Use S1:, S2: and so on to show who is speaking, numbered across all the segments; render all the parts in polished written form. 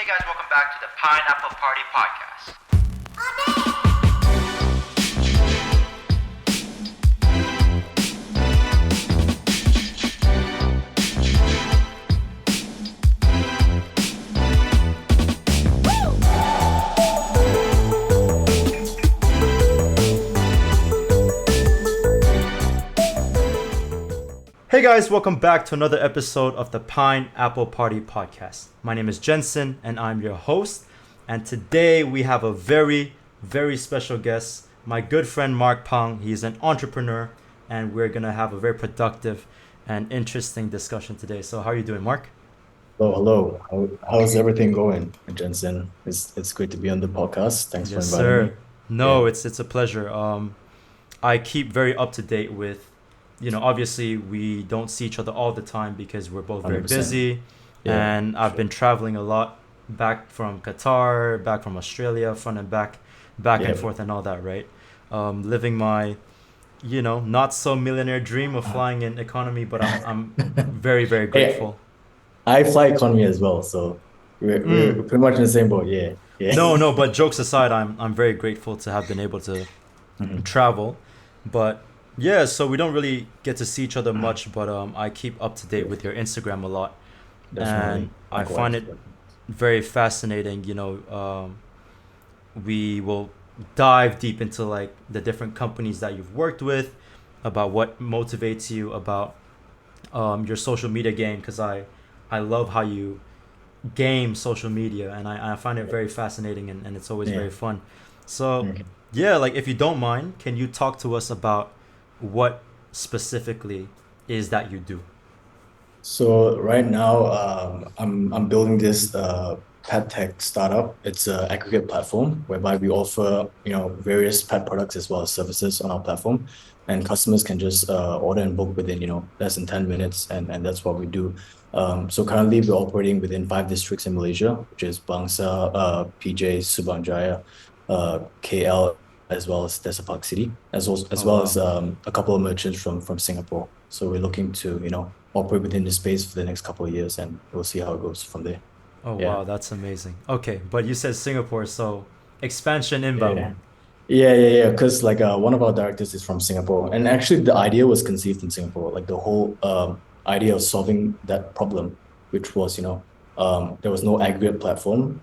S1: guys, welcome back to the Pineapple Party Podcast. Hey guys, welcome back to another episode of the Pineapple Party Podcast. My name is Jensen and I'm your host. And today we have a very, very special guest, my good friend Mark Pang. He's an entrepreneur and we're going to have a very productive and interesting discussion today. So how are you doing, Mark?
S2: Hello. How's everything going, Jensen? It's great to be on the podcast. Thanks for inviting me.
S1: No,
S2: Yeah,
S1: it's a pleasure. I keep very up to date with, obviously we don't see each other all the time because we're both very
S2: 100%.
S1: busy.
S2: Yeah,
S1: And I've
S2: sure.
S1: been traveling a lot, back from Qatar, back from Australia, front and back and
S2: Yeah.
S1: forth and all that, right? Living my, not so millionaire dream of flying in economy, but I'm very, very
S2: Hey,
S1: grateful.
S2: I fly economy as well, so we're
S1: Mm.
S2: pretty much in the same boat. Yeah, yeah.
S1: No, but jokes aside, I'm very grateful to have been able to
S2: Mhm.
S1: travel. But yeah, so we don't really get to see each other much, but I keep up to date
S2: Yeah,
S1: with your Instagram a lot, and
S2: definitely.
S1: I find
S2: Likewise.
S1: it very fascinating. We will dive deep into like the different companies that you've worked with, about what motivates you, about your social media game, because I love how you game social media, and I find it very fascinating, and it's always
S2: Yeah.
S1: very fun. So
S2: Okay.
S1: yeah, like if you don't mind, can you talk to us about what specifically is that you do?
S2: So right now, I'm building this pet tech startup. It's an aggregate platform whereby we offer various pet products as well as services on our platform, and customers can just order and book within less than 10 minutes, and that's what we do. So currently we're operating within 5 districts in Malaysia, which is Bangsa, PJ, Subang Jaya, KL, as well as Desa Park City, as
S1: Oh
S2: well as
S1: wow.
S2: a couple of merchants from Singapore. So we're looking to operate within the space for the next couple of years, and we'll see how it goes from there.
S1: Oh
S2: Yeah.
S1: wow, that's amazing. Okay, but you said Singapore, so expansion inbound.
S2: Yeah. Yeah. Because like one of our directors is from Singapore, and actually the idea was conceived in Singapore. Like the whole idea of solving that problem, which was there was no aggregate platform,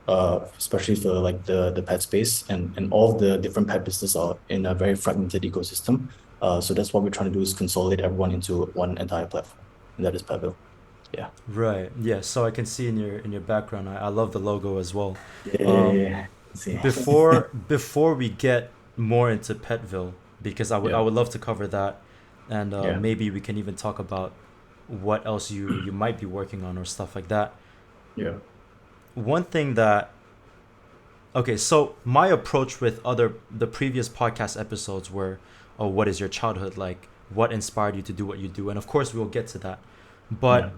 S2: especially for like the pet space, and all of the different pet businesses are in a very fragmented ecosystem. So that's what we're trying to do is consolidate everyone into one entire platform, and that is Petville. Yeah.
S1: Right. Yeah. So I can see in your background. I love the logo as well. Um,
S2: Yeah. See.
S1: before we get more into Petville, because I
S2: Yeah.
S1: would love to cover that, and
S2: Yeah.
S1: maybe we can even talk about what else you might be working on or stuff like that.
S2: Yeah.
S1: One thing that Okay, so my approach with the previous podcast episodes were, oh, what is your childhood like? What inspired you to do what you do? And of course, we'll get to that.
S2: Yeah.
S1: But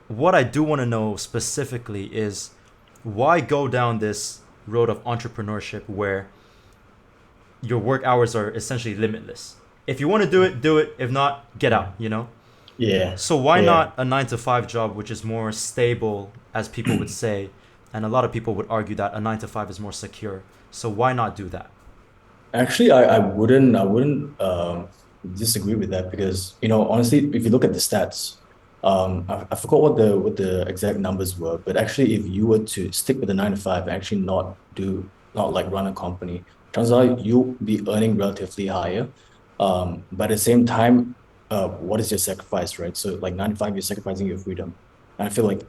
S1: what I do want to know specifically is why go down this road of entrepreneurship where your work hours are essentially limitless. If you want to do it, do it. If not, get
S2: Yeah.
S1: out.
S2: Yeah.
S1: So why
S2: Yeah.
S1: not a 9 to 5 job, which is more stable, as people would say, and a lot of people would argue that a 9 to 5 is more secure. So why not do that?
S2: Actually, I wouldn't disagree with that because honestly, if you look at the stats, I forgot what the exact numbers were, but actually, if you were to stick with the 9 to 5 and actually not like run a company, turns out you'll be earning relatively higher. But at the same time, what is your sacrifice, right? So like 9 to 5, you're sacrificing your freedom. And I feel like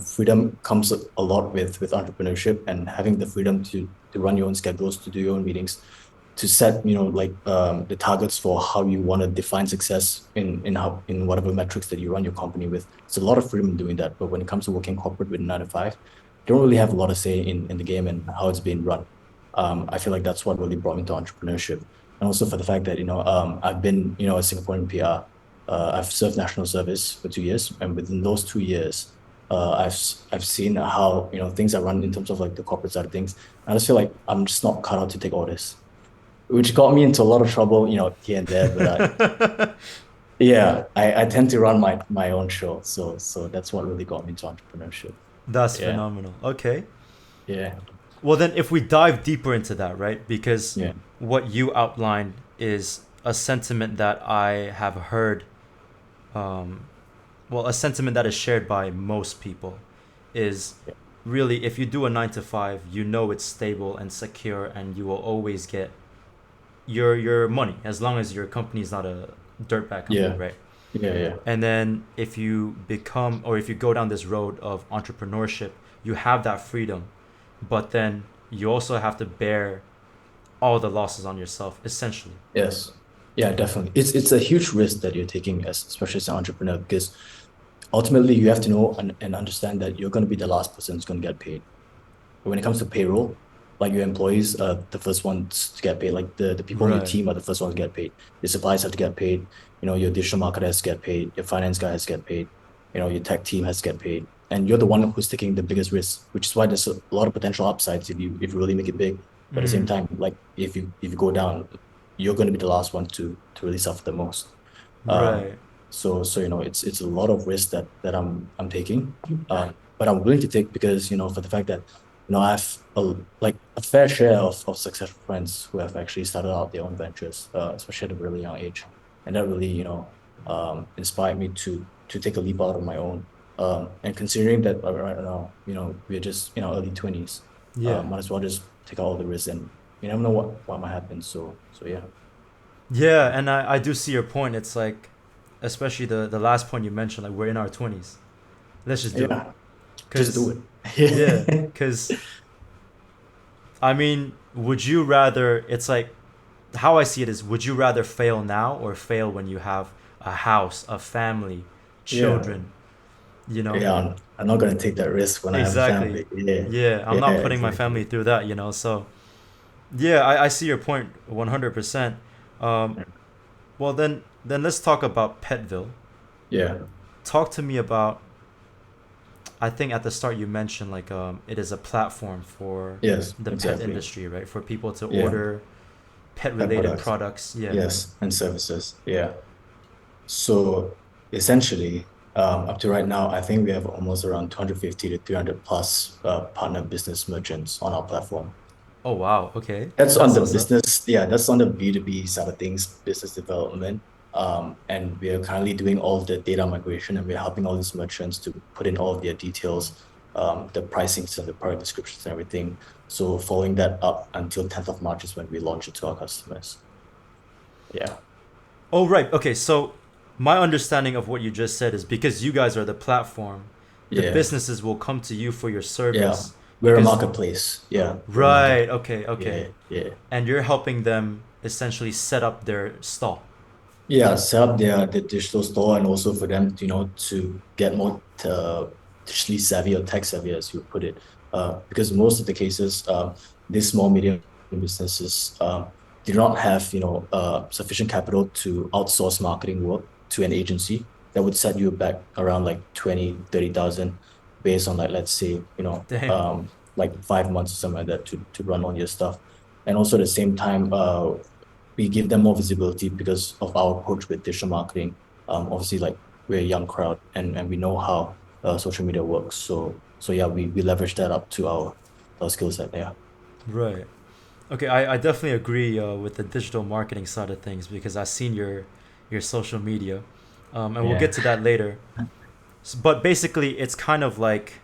S2: freedom comes a lot with entrepreneurship and having the freedom to run your own schedules, to do your own meetings, to set like the targets for how you want to define success in whatever metrics that you run your company with. It's a lot of freedom in doing that, but when it comes to working corporate with 9 to 5, you don't really have a lot of say in the game and how it's being run. I feel like that's what really brought me to entrepreneurship, and also for the fact that I've been a Singaporean PR. I've served national service for 2 years, and within those 2 years, I've seen how things are run in terms of like the corporate side of things. And I just feel like I'm just not cut out to take orders, which got me into a lot of trouble, here and there. But yeah, I tend to run my own show, so that's what really got me into entrepreneurship.
S1: That's
S2: Yeah,
S1: phenomenal. Okay.
S2: Yeah.
S1: Well, then, if we dive deeper into that, right? Because
S2: Yeah.
S1: what you outlined is a sentiment that I have heard, um, well, a sentiment that is shared by most people is
S2: Yeah.
S1: really if you do a 9 to 5, you know it's stable and secure, and you will always get your money as long as your company is not a dirtbag company,
S2: Yeah.
S1: right?
S2: Yeah. Yeah.
S1: And then if you become or if you go down this road of entrepreneurship, you have that freedom, but then you also have to bear all the losses on yourself, essentially.
S2: Yes. Yeah, definitely. It's a huge risk that you're taking as especially as an entrepreneur because ultimately you have to know and understand that you're going to be the last person who's going to get paid. But when it comes to payroll, like your employees are the first ones to get paid. Like the people on your
S1: Right.
S2: team are the first ones to get paid. Your suppliers have to get paid. Your digital marketer has to get paid. Your finance guy has to get paid. Your tech team has to get paid. And you're the one who's taking the biggest risk, which is why there's a lot of potential upsides if you really make it big. But at the same
S1: Mm.
S2: time, like if you go down, you're going to be the last one to really suffer the most. Um,
S1: Right.
S2: so it's a lot of risk that I'm taking, but I'm willing to take because for the fact that I have a fair share of successful friends who have actually started out their own ventures, especially at a really young age, and that really inspired me to take a leap out of my own. And considering that right now we're just in our early 20s,
S1: Yeah.
S2: might as well just take all the risks and you never know what might happen. So yeah.
S1: Yeah, and I do see your point. It's like, especially the last point you mentioned, like we're in our 20s. Let's just do it.
S2: Yeah, just do
S1: Because, yeah,
S2: it.
S1: because, I mean, would you rather, it's like, how I see it is, would you rather fail now or fail when you have a house, a family,
S2: Yeah.
S1: children, you know?
S2: Yeah, I'm not gonna take that risk when I have a
S1: Exactly.
S2: family. Yeah,
S1: Yeah, I'm
S2: yeah,
S1: not putting my family
S2: exactly.
S1: through that, you know? So, yeah, I see your point 100%. Um, well, then let's talk about Petville.
S2: Yeah,
S1: Talk to me about, I think at the start you mentioned like it is a platform for
S2: yes,
S1: the pet
S2: exactly.
S1: industry, right? For people to
S2: Yeah,
S1: order pet
S2: pet
S1: related
S2: products.
S1: products. Yeah.
S2: Yes, and services. Yeah. So essentially, up to right now, I think we have almost around 250 to 300 plus partner business merchants on our platform.
S1: Oh wow. Okay.
S2: That's on
S1: That's
S2: the
S1: what's up.
S2: business, yeah, that's on the B2B side of things, business development. And we are currently doing all of the data migration and we're helping all these merchants to put in all of their details, the pricings and the product descriptions and everything. So following that up until 10th of March is when we launch it to our customers. Yeah.
S1: Oh right. Okay. So my understanding of what you just said is because you guys are the platform, the
S2: Yeah.
S1: businesses will come to you for your
S2: Yeah.
S1: service
S2: We're a
S1: because
S2: marketplace. Yeah. We're a
S1: right.
S2: marketplace.
S1: Okay. Okay.
S2: Yeah. Yeah.
S1: And you're helping them essentially set up their stall.
S2: Yeah, set up their digital store and also for them, to get more digitally savvy or tech savvy, as you put it. Because most of the cases, these small medium businesses do not have sufficient capital to outsource marketing work to an agency that would set you back around like 20, 30,000 based on like let's say
S1: Damn.
S2: like 5 months or something like that to run all your stuff. And also at the same time, we give them more visibility because of our approach with digital marketing. Obviously, like we're a young crowd and we know how social media works. So yeah, we leverage that up to our skill set. Yeah,
S1: Right. Okay, I definitely agree with the digital marketing side of things because I've seen your social media, and we'll
S2: yeah,
S1: get to that later. But basically, it's kind of like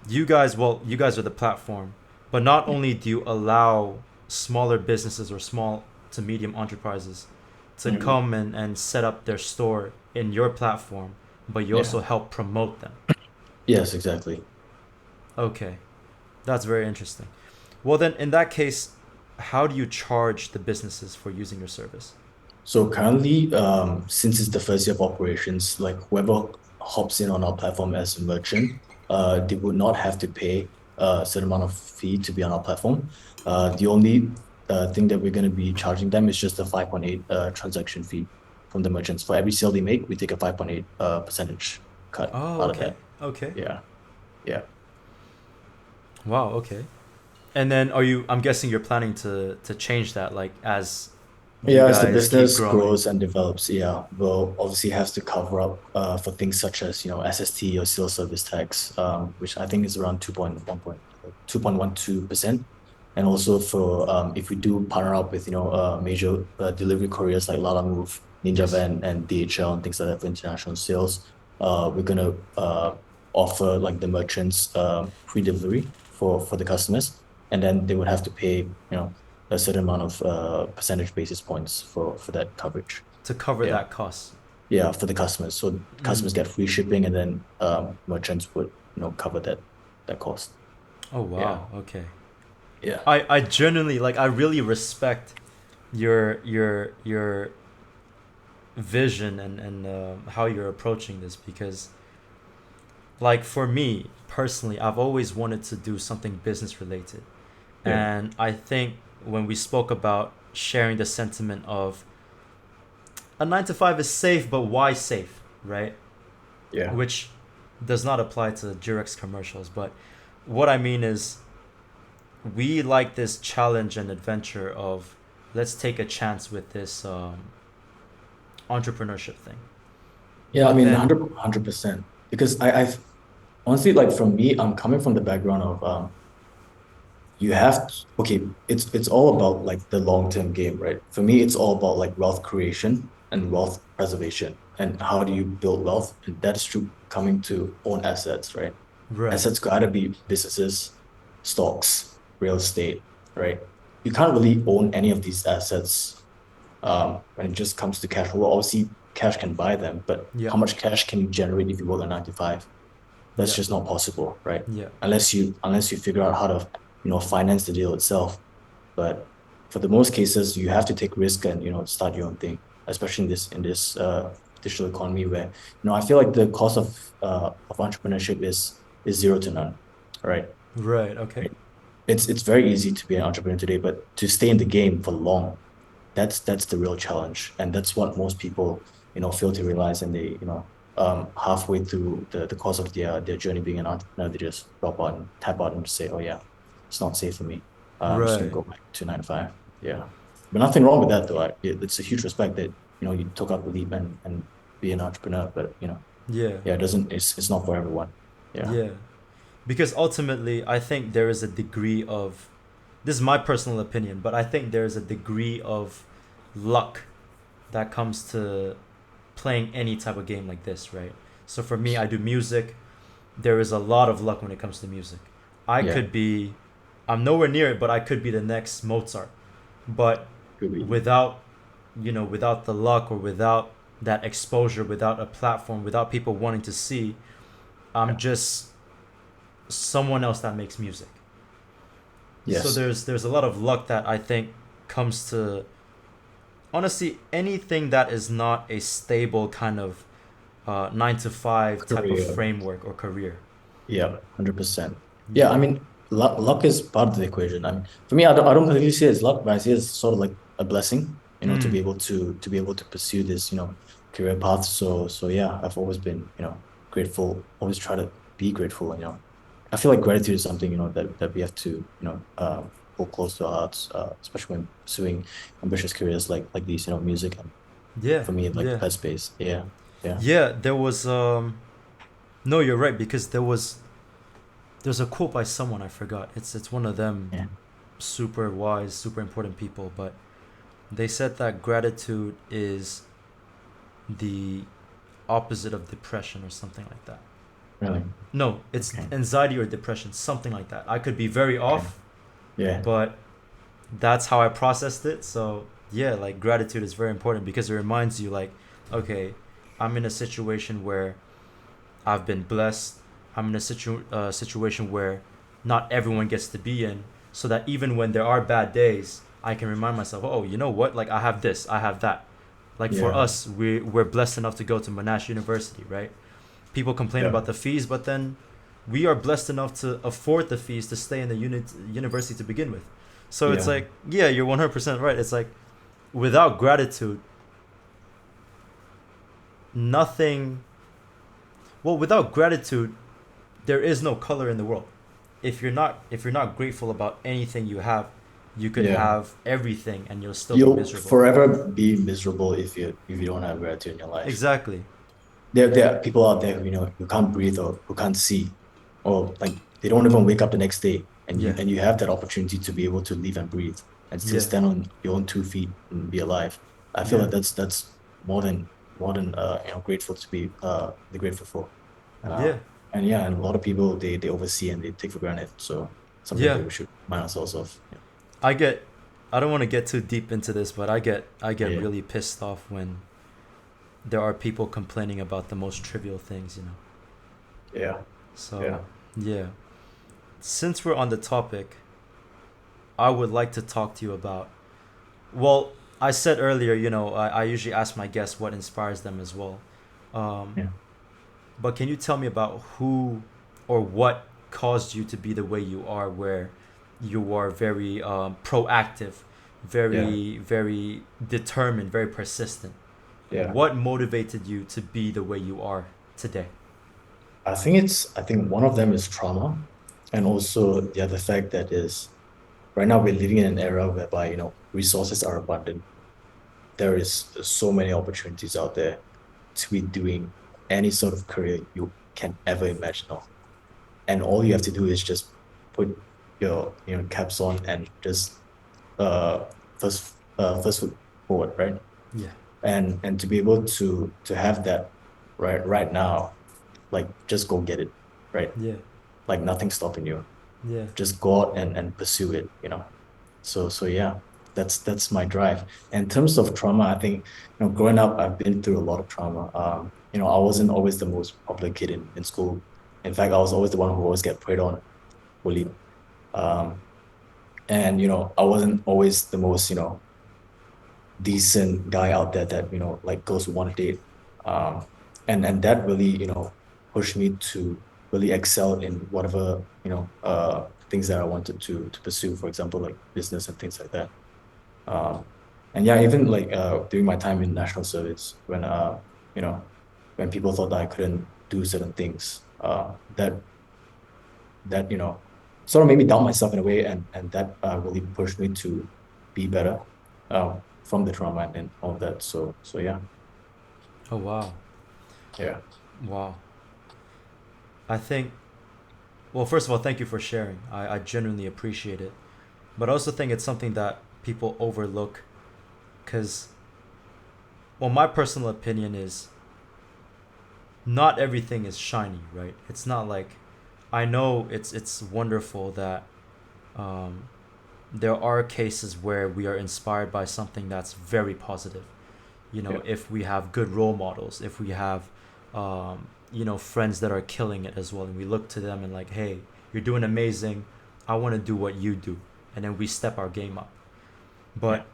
S1: you guys. Well, you guys are the platform, but not only do you allow smaller businesses or small to medium enterprises to
S2: Mhm.
S1: come and set up their store in your platform, but you
S2: Yeah,
S1: also help promote them.
S2: yes, exactly.
S1: Okay, that's very interesting. Well, then, in that case, how do you charge the businesses for using your service?
S2: So currently, since it's the first year of operations, like whoever hops in on our platform as a merchant, they would not have to pay a certain amount of fee to be on our platform. The only thing that we're going to be charging them is just a 5.8 transaction fee from the merchants. For every sale they make, we take a 5.8 percentage cut
S1: Oh,
S2: out of
S1: okay.
S2: that.
S1: Okay.
S2: Yeah, yeah.
S1: Wow, okay. And then are you I'm guessing you're planning to change that like as you
S2: Yeah, as the
S1: guys keep
S2: business
S1: growing.
S2: grows and develops, yeah, we'll obviously have to cover up for things such as, SST or sales service tax, which I think is around 2.12%. And also for if we do partner up with, major delivery couriers like Lala Move, Ninja
S1: Yes.
S2: Van, and DHL and things like that for international sales, we're gonna offer like the merchants free delivery for the customers, and then they would have to pay, a certain amount of percentage basis points for that coverage.
S1: To cover
S2: Yeah.
S1: that cost.
S2: Yeah, for the customers. So customers
S1: Mm.
S2: get free shipping and then merchants would, cover that cost.
S1: Oh
S2: Yeah.
S1: wow. Okay.
S2: Yeah.
S1: I genuinely like I really respect your vision and how you're approaching this because like for me personally I've always wanted to do something business related.
S2: Yeah.
S1: And I think when we spoke about sharing the sentiment of a 9 to 5 is safe, but why safe, right?
S2: Yeah.
S1: Which does not apply to Durex commercials, but what I mean is we like this challenge and adventure of let's take a chance with this entrepreneurship thing.
S2: Yeah, I
S1: But
S2: mean,
S1: then
S2: 100%. Because I've honestly, like, from me, I'm coming from the background of you have to, okay, it's all about like the long-term game, right? For me, it's all about like wealth creation and wealth preservation. And how do you build wealth? And that is through coming to own assets, right?
S1: right,
S2: Assets gotta be businesses, stocks, real estate, right? You can't really own any of these assets when it just comes to cash flow. Obviously, cash can buy them, but
S1: yeah,
S2: how much cash can you generate if you work a 9 to 5? That's
S1: yeah,
S2: just not possible, right?
S1: yeah,
S2: Unless you figure out how to, finance the deal itself. But for the most cases, you have to take risk and, start your own thing, especially in this digital economy where, I feel like the cost of entrepreneurship is zero to none, right?
S1: right, okay,
S2: Right. It's very easy to be an entrepreneur today, but to stay in the game for long, that's the real challenge. And that's what most people, fail to realize. And they, halfway through the course of their journey being an entrepreneur, they just drop out and tap out and say, oh yeah, it's not safe for me. I'm just gonna
S1: right,
S2: go back to 9 to 5. Yeah. But nothing wrong with that though. It's a huge respect that, you took up the leap and be an entrepreneur. But
S1: yeah,
S2: yeah, it's not for everyone. Yeah.
S1: yeah. Because ultimately, I think there is a degree of this is my personal opinion, but I think there is a degree of luck that comes to playing any type of game like this, right? So for me, I do music. There is a lot of luck when it comes to music. I
S2: Yeah.
S1: could be, I'm nowhere near it, but I could be the next Mozart. But
S2: Could be.
S1: without, without the luck or without that exposure, without a platform, without people wanting to see, I'm
S2: Yeah.
S1: just someone else that makes music. So
S2: Yes.
S1: there's a lot of luck that I think comes to honestly anything that is not a stable kind of 9 to 5 type of
S2: Career.
S1: framework or career.
S2: Yeah, 100%. Yeah,
S1: Yeah.
S2: I mean, luck is part of the equation. I mean, for me, I don't really see it as luck, but I see it as sort of like a blessing, to be
S1: Mm.
S2: able to pursue this, career path. So yeah, I've always been, grateful, always try to be grateful. I feel like gratitude is something, that we have to, hold close to our hearts, especially when pursuing ambitious careers like these, music, and
S1: Yeah.
S2: for me, like
S1: Yeah.
S2: that space. Yeah. Yeah.
S1: Yeah. There was no, you're right because there's a quote by someone I forgot. It's one of them
S2: Yeah.
S1: super wise, super important people, but they said that gratitude is the opposite of depression or something like that.
S2: Really.
S1: No, it's
S2: Okay.
S1: anxiety or depression, something like that. I could be very
S2: Okay.
S1: off,
S2: Yeah.
S1: but that's how I processed it. So yeah, like gratitude is very important because it reminds you, like, okay, I'm in a situation where I've been blessed. I'm in a situation where not everyone gets to be in, so that even when there are bad days, I can remind myself, oh, you know what? Like I have this, I have that. Like for
S2: Yeah.
S1: us, we're blessed enough to go to Monash University, right? People complain
S2: Yeah.
S1: about the fees, but then we are blessed enough to afford the fees to stay in the university to begin with. So it's
S2: Yeah.
S1: like, yeah, you're 100% right. It's like without gratitude, nothing. Well, without gratitude, there is no color in the world. If you're not grateful about anything you have, You could
S2: Yeah.
S1: have everything and you'll still be
S2: You'll
S1: miserable.
S2: forever be miserable if you don't have gratitude in your life.
S1: Exactly.
S2: There are people out there who, who can't breathe or who can't see, or like they don't even wake up the next day, and you
S1: Yeah.
S2: and you have that opportunity to be able to live and breathe and still
S1: Yeah.
S2: stand on your own 2 feet and be alive. I feel
S1: Yeah.
S2: like that's more than grateful to be grateful for. And
S1: Yeah.
S2: and yeah, and a lot of people they oversee and they take for granted. So something
S1: Yeah.
S2: that we should remind ourselves of.
S1: I get I don't want to get too deep into this, but I get
S2: Yeah.
S1: really pissed off when there are people complaining about the most trivial things, you know.
S2: Yeah.
S1: So,
S2: Yeah.
S1: yeah. Since we're on the topic, I would like to talk to you about, well, I said earlier, I usually ask my guests what inspires them as well. Um,
S2: Yeah.
S1: but can you tell me about who or what caused you to be the way you are, where you are very proactive,
S2: Yeah.
S1: very, very determined, very persistent?
S2: Yeah.
S1: What motivated you to be the way you are today?
S2: I think one of them is trauma, and also the other fact that is right now we're living in an era whereby, resources are abundant. There is so many opportunities out there to be doing any sort of career you can ever imagine of. And all you have to do is just put your, caps on and just uh first foot forward, right?
S1: Yeah,
S2: And to be able to have that right now, like just go get it, right?
S1: yeah,
S2: Like nothing stopping you.
S1: yeah.
S2: Just go out and pursue it. So yeah, that's my drive. In terms of trauma, I think, growing up, I've been through a lot of trauma. I wasn't always the most popular kid in school. In fact, I was always the one who always get preyed on, bullied. Um, and I wasn't always the most, decent guy out there that, like girls would want to date. Um, and that really, pushed me to really excel in whatever, things that I wanted to pursue, for example, like business and things like that. Um, and yeah, even like during my time in national service, you know, when people thought that I couldn't do certain things, that sort of made me doubt myself in a way, and that really pushed me to be better from the trauma and all of that. So yeah,
S1: Oh, wow.
S2: yeah,
S1: Wow. I think, well, first of all, thank you for sharing. I genuinely appreciate it. But I also think it's something that people overlook because, well, my personal opinion is not everything is shiny, right? It's not like, I know it's wonderful that um, there are cases where we are inspired by something that's very positive.
S2: yeah,
S1: If we have good role models, if we have friends that are killing it as well, and we look to them and like, hey, you're doing amazing, I want to do what you do, and then we step our game up.
S2: yeah,
S1: But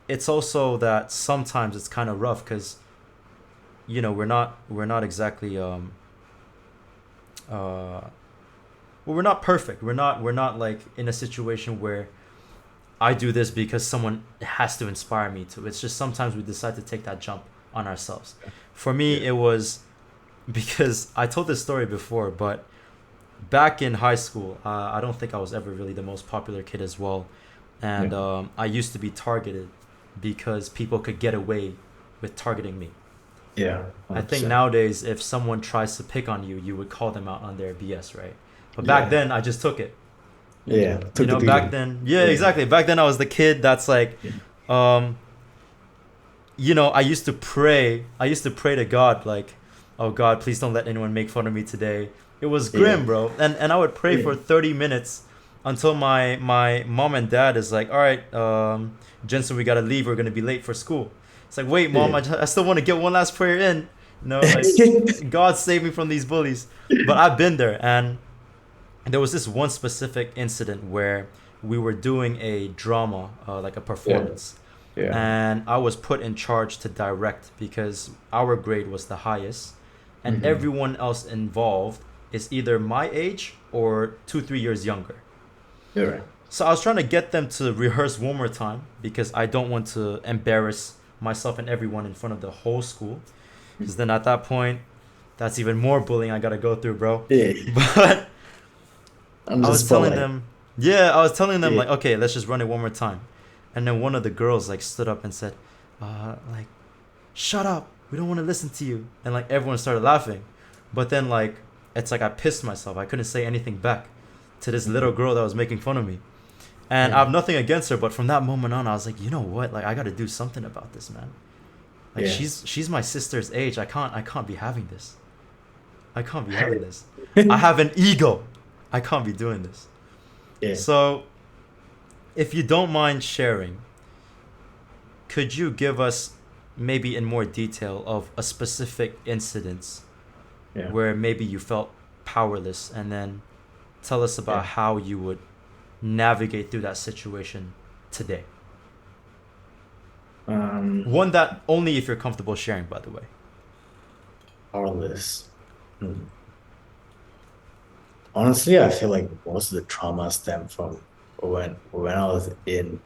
S1: it's also that sometimes it's kind of rough because we're not exactly uh well, we're not perfect. We're not like in a situation where I do this because someone has to inspire me to. It's just sometimes we decide to take that jump on ourselves. For me,
S2: yeah,
S1: it was because I told this story before, but back in high school, I don't think I was ever really the most popular kid as well,
S2: yeah,
S1: and I used to be targeted because people could get away with targeting me.
S2: yeah,
S1: I think
S2: 100%.
S1: nowadays, if someone tries to pick on you, you would call them out on their BS, right? But back
S2: Yeah,
S1: then, I just took it.
S2: yeah. Took the
S1: Back
S2: beating.
S1: then, yeah,
S2: Yeah,
S1: exactly. Back then, I was the kid that's like,
S2: yeah,
S1: um, I used to pray. I used to pray to God, like, oh God, please don't let anyone make fun of me today. It was
S2: yeah,
S1: grim, bro. And I would pray
S2: yeah,
S1: for 30 minutes until my mom and dad is like, all right, Jensen, we gotta leave. We're gonna be late for school. It's like, wait, mom,
S2: yeah.
S1: I still want to get one last prayer in. Like, God save me from these bullies. But I've been there, and there was this one specific incident where we were doing a drama, like a
S2: Yeah,
S1: performance,
S2: yeah.
S1: and I was put in charge to direct because our grade was the highest, and
S2: Mm-hmm.
S1: everyone else involved is either my age or 2 3 years younger.
S2: You're right.
S1: So I was trying to get them to rehearse one more time because I don't want to embarrass myself and everyone in front of the whole school. Because then at that point, that's even more bullying I gotta go through, bro.
S2: Yeah,
S1: But
S2: I'm
S1: I
S2: the
S1: was telling
S2: spotlight.
S1: them, Yeah, I was telling them
S2: Yeah,
S1: like, okay, let's just run it one more time, and then one of the girls like stood up and said, like, shut up, we don't want to listen to you, and like everyone started laughing, but then like it's like I pissed myself. I couldn't say anything back to this little
S2: mhm,
S1: girl that was making fun of me, and I
S2: yeah,
S1: have nothing against her, but from that moment on, I was like, you know what, like I got to do something about this, man. Like
S2: yeah.
S1: she's my sister's age. I can't be having this. I can't be having this. I have an ego. I can't be doing this.
S2: Yeah,
S1: So, if you don't mind sharing, could you give us maybe in more detail of a specific incident
S2: yeah,
S1: where maybe you felt powerless, and then tell us about
S2: yeah.
S1: how you would navigate through that situation today?
S2: Um,
S1: One that only if you're comfortable sharing, by the way.
S2: Powerless. Hmm. Honestly, I feel like most of the trauma stemmed from when I was in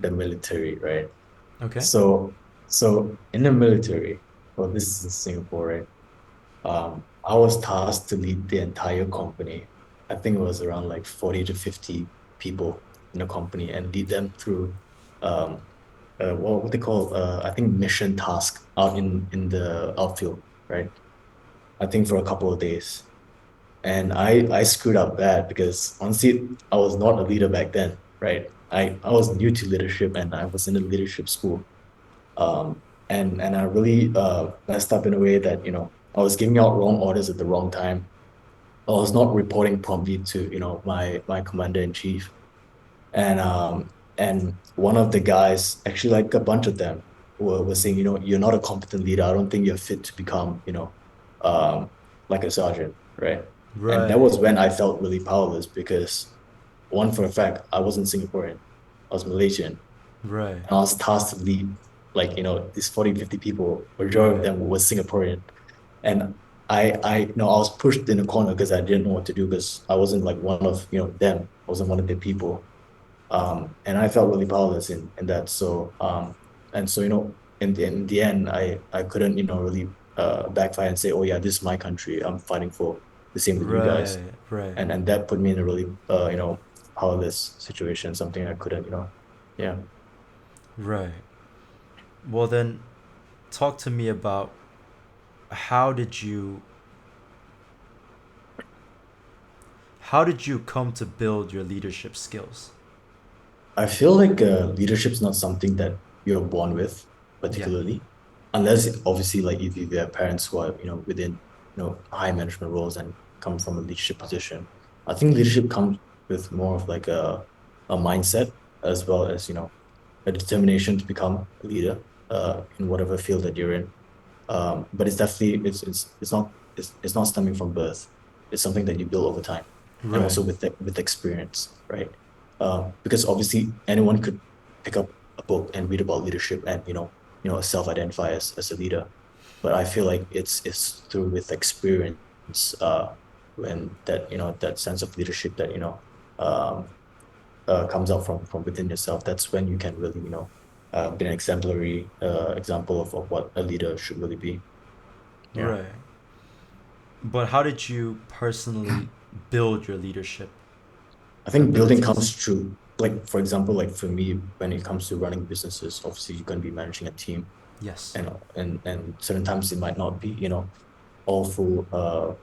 S2: the military, right?
S1: Okay.
S2: So so in the military, well, this is in Singapore, right? I was tasked to lead the entire company. I think it was around like 40 to 50 people in the company and lead them through um what they call I think mission task out in the outfield, right? I think for a couple of days. And I screwed up bad because honestly, I was not a leader back then, right? I was new to leadership and I was in a leadership school. And I really messed up in a way that, I was giving out wrong orders at the wrong time. I was not reporting promptly to, my commander in chief. And one of the guys, actually like a bunch of them, were saying, you're not a competent leader. I don't think you're fit to become, um, like a sergeant, right? And that
S1: Right.
S2: was when I felt really powerless because one, for a fact, I wasn't Singaporean. I was Malaysian.
S1: Right.
S2: And I was tasked to lead like, these 40, 50 people, majority of
S1: Right.
S2: them were Singaporean. And I was pushed in a corner because I didn't know what to do because I wasn't like one of, them. I wasn't one of the people. And I felt really powerless in that. And so, in the end, I couldn't, really backfire and say, oh yeah, this is my country. I'm fighting for the same with you guys.
S1: Right. Right.
S2: And that put me in a really, powerless situation, something I couldn't, yeah.
S1: Right. Well then, talk to me about how did you how did you come to build your leadership skills?
S2: I feel like leadership is not something that you're born with,
S1: Yeah.
S2: particularly, unless obviously like if you have parents who are within high management roles and come from a leadership position. I think leadership comes with more of like a mindset as well as a determination to become a leader in whatever field that you're in. But it's definitely it's not stemming from birth. It's something that you build over time, and
S1: Right.
S2: also with experience, right? Because obviously anyone could pick up a book and read about leadership and self-identify as a leader, but I feel like it's through with experience, when that sense of leadership that um, comes out from within yourself. That's when you can really be an exemplary example of what a leader should really be. Yeah.
S1: Right. But how did you personally build your leadership
S2: I think building
S1: abilities?
S2: comes through, like, for example, like for me, when it comes to running businesses, obviously you're going to be managing a team,
S1: Yes.
S2: and certain times it might not be, all full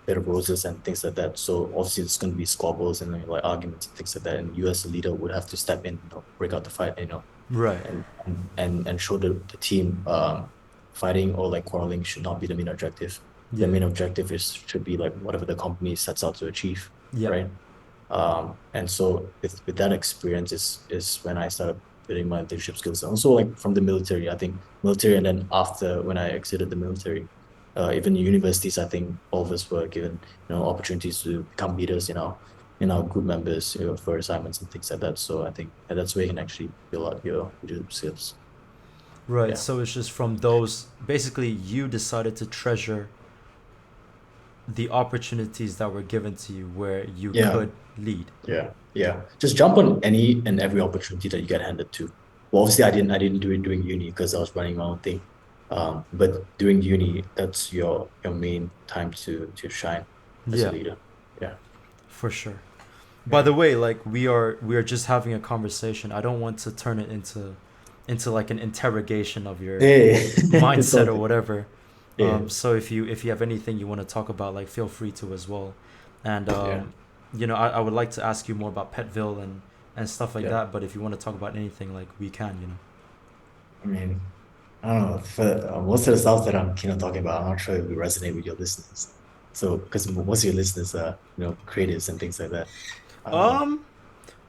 S2: bed of roses and things like that. So obviously it's going to be squabbles and like arguments and things like that. And you as a leader would have to step in, break out the fight,
S1: Right.
S2: and show the team fighting or like quarreling should not be the main objective. The
S1: Yeah.
S2: main objective should be like whatever the company sets out to achieve,
S1: Yep.
S2: right? And so with that experience is when I started building my leadership skills. Also like from the military, I think military, and then after when I exited the military, even universities, I think all of us were given, opportunities to become leaders in our group members, for assignments and things like that. So I think that's where you can actually build out your leadership skills.
S1: Right.
S2: Yeah.
S1: So it's just from those, basically, you decided to treasure the opportunities that were given to you where you
S2: Yeah.
S1: could lead.
S2: Yeah. Yeah. Just jump on any and every opportunity that you get handed to. Well, obviously I didn't do it during uni because I was running my own thing. But during uni, that's your main time to shine as a
S1: Yeah,
S2: leader. Yeah.
S1: for sure. By the way, like we are just having a conversation. I don't want to turn it into like an interrogation of your
S2: Yeah, it's
S1: mindset
S2: all
S1: or
S2: good.
S1: whatever.
S2: Yeah,
S1: So if you have anything you want to talk about, like feel free to as well. And
S2: yeah,
S1: I would like to ask you more about Petville and stuff like
S2: yeah.
S1: that. But if you want to talk about anything, like we can.
S2: I mean, I don't know. For most of the stuff that I'm keen on talking about, I'm not sure if it resonate with your listeners. So, because most of your listeners are, creatives and things like that. Um,
S1: Um,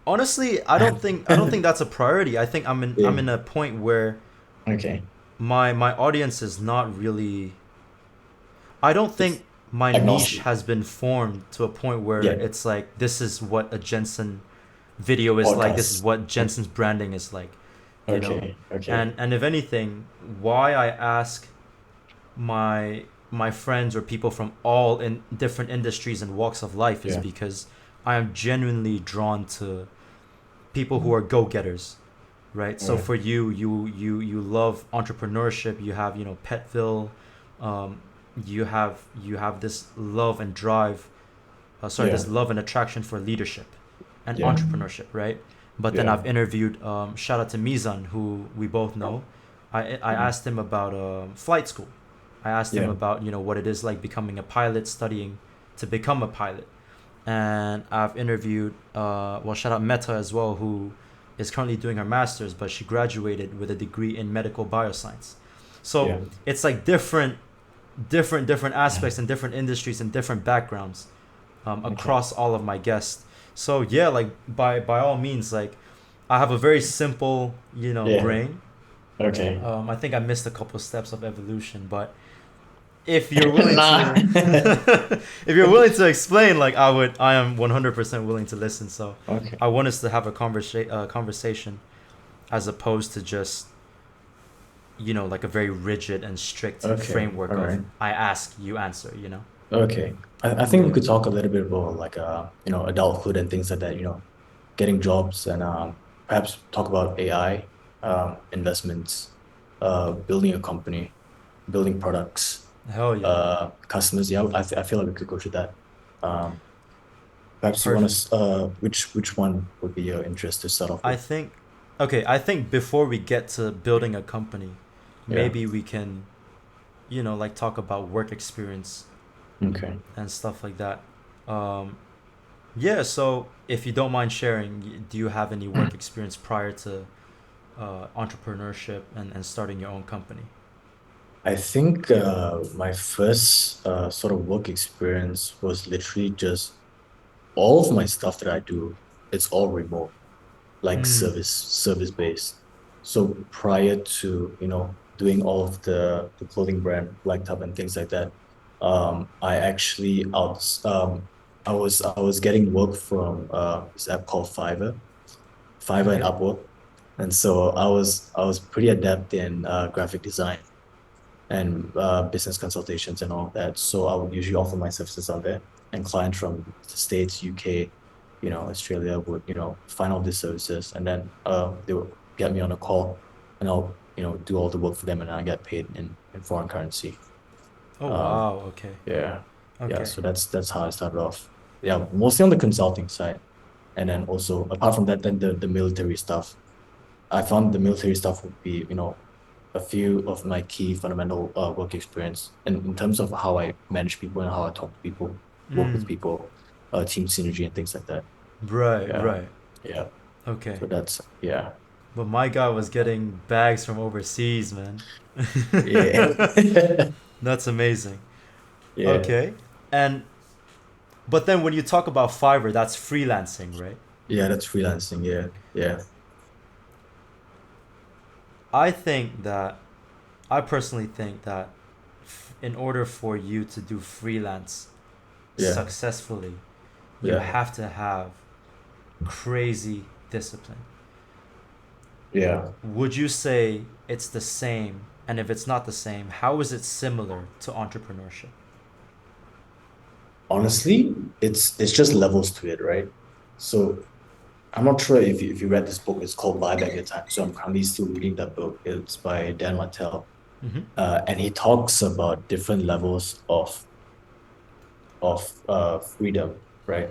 S1: Honestly, I don't think that's a priority. I think I'm in
S2: yeah.
S1: a point where
S2: Okay.
S1: my audience is not really. I don't
S2: It's
S1: think my niche
S2: agnostic.
S1: has been formed to a point where
S2: Yeah.
S1: it's like this is what a Jensen video is like. This is
S2: Podcast.
S1: what
S2: Okay.
S1: Jensen's branding is like, you know.
S2: Okay. Okay.
S1: And if anything, why I ask my friends or people from all in different industries and walks of life is
S2: Yeah.
S1: because I am genuinely drawn to people who are go-getters, right? So
S2: Right.
S1: for you love entrepreneurship. You have Petville, um, you have this love and drive. Sorry,
S2: Yeah.
S1: this love and attraction for leadership and
S2: Yeah.
S1: entrepreneurship, right? But then
S2: Yeah.
S1: I've interviewed shout out to Mizan, who we both know. I
S2: Mhm.
S1: asked him about flight school. I asked him
S2: Yeah.
S1: about what it is like becoming a pilot, studying to become a pilot. And I've interviewed shout out Meta as well, who is currently doing her master's, but she graduated with a degree in medical bioscience. So
S2: Yeah.
S1: it's like different aspects and different industries and different backgrounds
S2: Okay.
S1: across all of my guests. So yeah, like by all means, like I have a very simple
S2: Yeah.
S1: brain.
S2: Okay.
S1: I think I missed a couple steps of evolution, but if you're willing
S2: Nah.
S1: to if you're willing to explain, like I am 100% willing to listen. So
S2: Okay.
S1: I want us to have a conversation as opposed to just like a very rigid and strict
S2: Okay.
S1: framework
S2: All
S1: of
S2: right.
S1: I ask, you answer.
S2: Okay. I think we
S1: Yeah.
S2: could talk a little bit about like adulthood and things like that, getting jobs and perhaps talk about AI, investments, building a company, building products,
S1: Hell yeah.
S2: customers. Yeah, I feel like we could go through that. Um, Perhaps you want
S1: Perfect.
S2: to which one would be your interest to start off
S1: I
S2: with?
S1: think okay, I think before we get to building a company,
S2: Yeah.
S1: maybe we can, like talk about work experience
S2: Okay.
S1: and stuff like that. Um, yeah, so if you don't mind sharing, do you have any work experience prior to entrepreneurship and starting your own company?
S2: I think my first sort of work experience was literally just all of my stuff that I do, it's all remote, like
S1: Mm.
S2: service based. So prior to, doing all of the clothing brand like Tub and things like that, I actually I was getting work from this app called Fiverr and
S1: Okay.
S2: Upwork. And so I was pretty adept in graphic design and business consultations and all of that. So I would usually offer my services on there, and clients from the States, UK, Australia would, find all these services, and then they would get me on a call, and I'll, do all the work for them, and I get paid in foreign currency.
S1: Oh
S2: Um,
S1: wow. Okay.
S2: yeah, yeah.
S1: Okay.
S2: So that's how I started off. Yeah, mostly on the consulting side, and then also apart from that, then the military stuff. I found the military stuff would be, a few of my key fundamental work experience and in terms of how I manage people and how I talk to people, work with
S1: Mm.
S2: people, team synergy and things like that.
S1: Right.
S2: Yeah.
S1: Right.
S2: Yeah.
S1: Okay.
S2: So that's yeah.
S1: But my guy was getting bags from overseas, man.
S2: Yeah.
S1: That's amazing.
S2: Yeah.
S1: Okay. And but then when you talk about Fiverr, that's freelancing, right?
S2: Yeah, that's freelancing. Yeah. Yeah.
S1: I think that I personally think that in order for you to do freelance
S2: Yeah.
S1: successfully, you
S2: Yeah.
S1: have to have crazy discipline.
S2: Yeah.
S1: Would you say it's the same? And if it's not the same, how is it similar to entrepreneurship?
S2: Honestly, it's just levels to it, right? So I'm not sure if you read this book. It's called Buy Back Your Time. So I'm currently still reading that book. It's by Dan Martell.
S1: Mm-hmm.
S2: And he talks about different levels of freedom, right?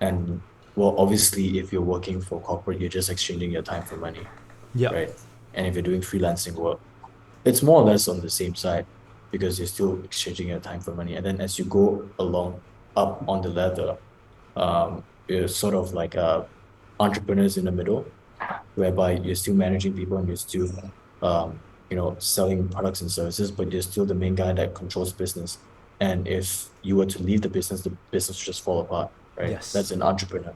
S2: And well, obviously, if you're working for corporate, you're just exchanging your time for money,
S1: Yeah.
S2: right? And if you're doing freelancing work, it's more or less on the same side because you're still exchanging your time for money. And then as you go along up on the ladder, you're sort of like entrepreneurs in the middle, whereby you're still managing people and you're still selling products and services, but you're still the main guy that controls business. And if you were to leave the business would just fall apart, right? That's
S1: Yes.
S2: an entrepreneur.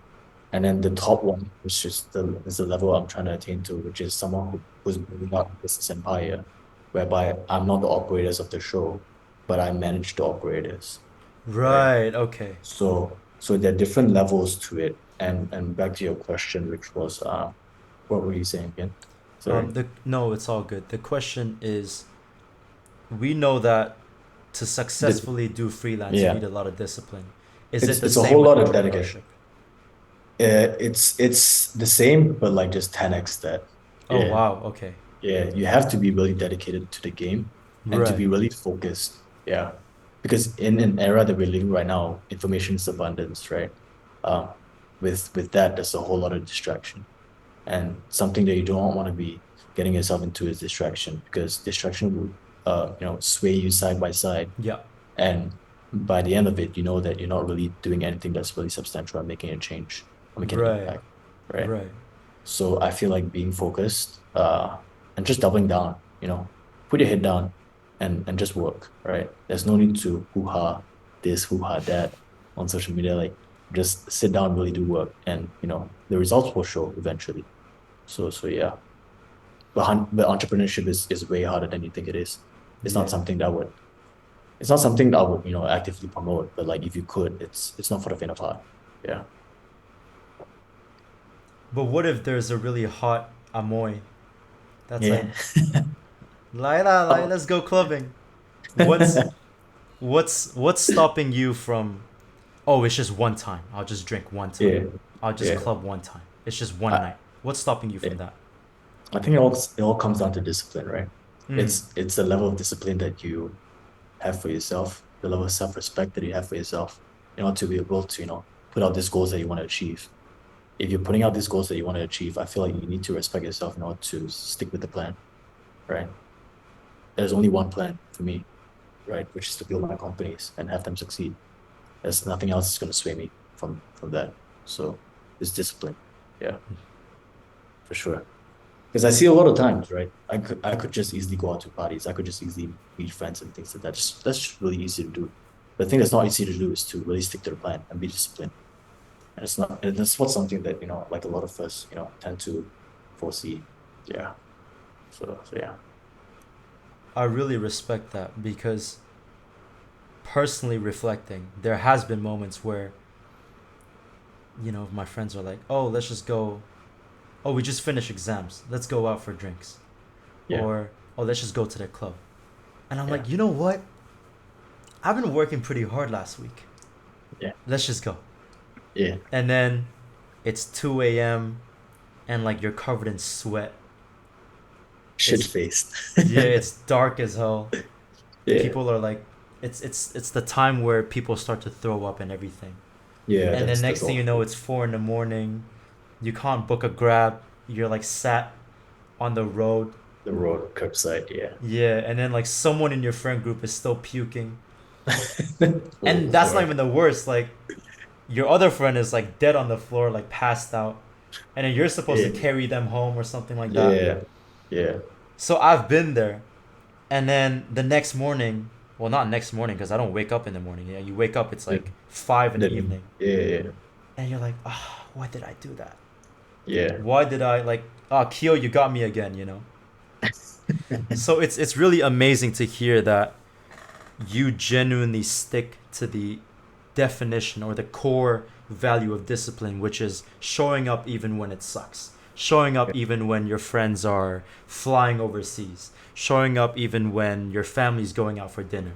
S2: And then the top one, which is the level I'm trying to attain to, which is someone who's building up a business empire, whereby I'm not the operators of the show, but I manage the operators, right?
S1: Right. Okay.
S2: So there are different levels to it. And back to your question, which was what were you saying again? Sorry.
S1: The no, it's all good. The question is, we know that to
S2: The,
S1: successfully do freelance, you
S2: yeah,
S1: need a lot of discipline. Is it
S2: it's
S1: the
S2: it's a
S1: same
S2: whole
S1: with
S2: lot of dedication.
S1: entrepreneurship?
S2: It's the same, but like just 10x that.
S1: Oh
S2: Yeah,
S1: wow. Okay.
S2: yeah. You have to be really dedicated to the game and to
S1: Right.
S2: be really focused. Yeah, because in an era that we're living right now, information is abundance, right? Um, with that, there's a whole lot of distraction. And something that you don't want to be getting yourself into is distraction because distraction will sway you side by side.
S1: Yeah.
S2: And by the end of it, you know that you're not really doing anything that's really substantial and making a change or making an
S1: Right.
S2: impact, right?
S1: Right.
S2: So I feel like being focused and just doubling down, put your head down and just work, right? There's no need to hoo-ha this, hoo-ha that on social media. Like just sit down, really do work, and the results will show eventually. So yeah, but entrepreneurship is way harder than you think it is. It's not
S1: Yeah.
S2: something that would it's not something that I would actively promote. But like if you could, it's not for the faint of heart. Yeah,
S1: But what if there's a really hot amoy that's like,
S2: yeah.
S1: Laila, Laila,
S2: Oh.
S1: let's go clubbing. What's what's stopping you from? Oh, it's just one time. I'll just drink one time.
S2: Yeah,
S1: I'll just
S2: yeah.
S1: club one time. It's just one
S2: I
S1: night. What's stopping you
S2: yeah.
S1: from that?
S2: I think it all comes down to discipline, right?
S1: Mm.
S2: It's the level of discipline that you have for yourself, the level of self-respect that you have for yourself, in order to be able to put out these goals that you want to achieve. If you're putting out these goals that you want to achieve, I feel like you need to respect yourself in order to stick with the plan, right? There's only one plan for me, right? Which is to build my companies and have them succeed. There's nothing else that's going to sway me from that. So it's discipline. Yeah, for sure. Because I see a lot of times, right? I could just easily go out to parties. I could just easily meet friends and things like that. That's just really easy to do. The thing that's not easy to do is to really stick to the plan and be disciplined. And it's not. And that's what something that like a lot of us, tend to foresee. Yeah. So yeah.
S1: I really respect that because personally reflecting, there has been moments where my friends are like, "Oh, let's just go. Oh, we just finished exams. Let's go out for drinks."
S2: Yeah.
S1: Or, "Oh, let's just go to the club." And I'm
S2: Yeah.
S1: like, "You know what? I've been working pretty hard last week.
S2: Yeah.
S1: Let's just go."
S2: Yeah.
S1: And then it's 2 a.m. and like you're covered in sweat.
S2: Shit
S1: It's
S2: faced.
S1: Yeah, it's dark as hell.
S2: Yeah.
S1: People are like, it's the time where people start to throw up and everything.
S2: Yeah.
S1: And then
S2: That's
S1: next thing you know,
S2: awful.
S1: it's 4 in the morning. You can't book a grab. You're like sat on the road.
S2: The road curbside. Yeah.
S1: Yeah, and then like someone in your friend group is still puking.
S2: Oh
S1: And that's not
S2: Lord.
S1: even the worst. Like your other friend is like dead on the floor, like passed out. And then you're supposed to
S2: Yeah.
S1: carry them home or something like that.
S2: Yeah. Yeah.
S1: So I've been there. And then the next morning, well, not next morning because I don't wake up in the morning. Yeah, you wake up, it's
S2: Yeah.
S1: like 5 in the evening.
S2: Then yeah. Yeah.
S1: And you're like, why did I do that?
S2: Yeah.
S1: Why did I like, Kyo, you got me again. So it's really amazing to hear that you genuinely stick to the definition or the core value of discipline, which is showing up even when it sucks, showing up even when your friends are flying overseas, showing up even when your family's going out for dinner,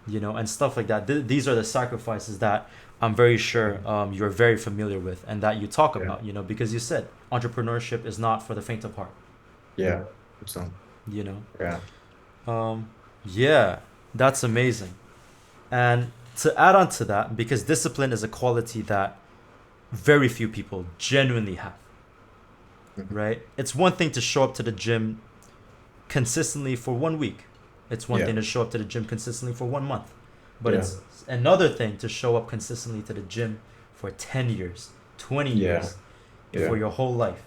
S1: and stuff like that. These are the sacrifices that I'm very sure you're very familiar with and that you talk
S2: Yeah.
S1: about, because you said entrepreneurship is not for the faint of heart,
S2: Yeah. So,
S1: you know.
S2: yeah.
S1: Yeah, that's amazing. And to add on to that, because discipline is a quality that very few people genuinely have,
S2: Mhm.
S1: right? It's one thing to show up to the gym consistently for 1 week. It's one
S2: Yeah,
S1: thing to show up to the gym consistently for 1 month. But
S2: yeah,
S1: it's another thing to show up consistently to the gym for 10 years, 20
S2: yeah,
S1: years,
S2: yeah,
S1: for your whole life.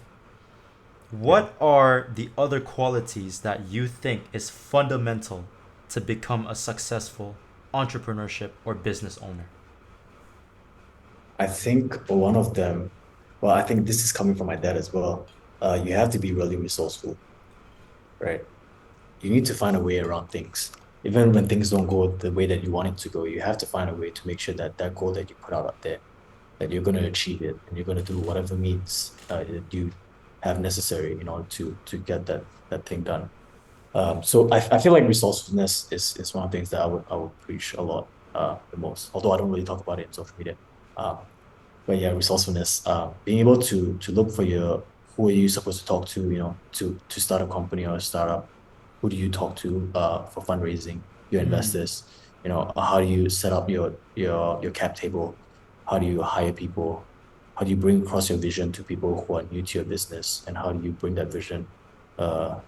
S2: yeah.
S1: What are the other qualities that you think is fundamental to become a successful entrepreneurship or business owner?
S2: I think one of them, well, I think this is coming from my dad as well. You have to be really resourceful, right? You need to find a way around things. Even when things don't go the way that you want it to go, you have to find a way to make sure that that goal that you put out up there, that you're going to achieve it, and you're going to do whatever means that you have necessary in order to get that thing done. So I feel like resourcefulness is one of the things that I would preach a lot the most. Although I don't really talk about it in social media. Um, but yeah, resourcefulness, being able to look for your who are you supposed to talk to, to start a company or a startup. Who do you talk to for fundraising, your
S1: Mm,
S2: investors? How do you set up your cap table? How do you hire people? How do you bring across your vision to people who are new to your business? And how do you bring that vision uh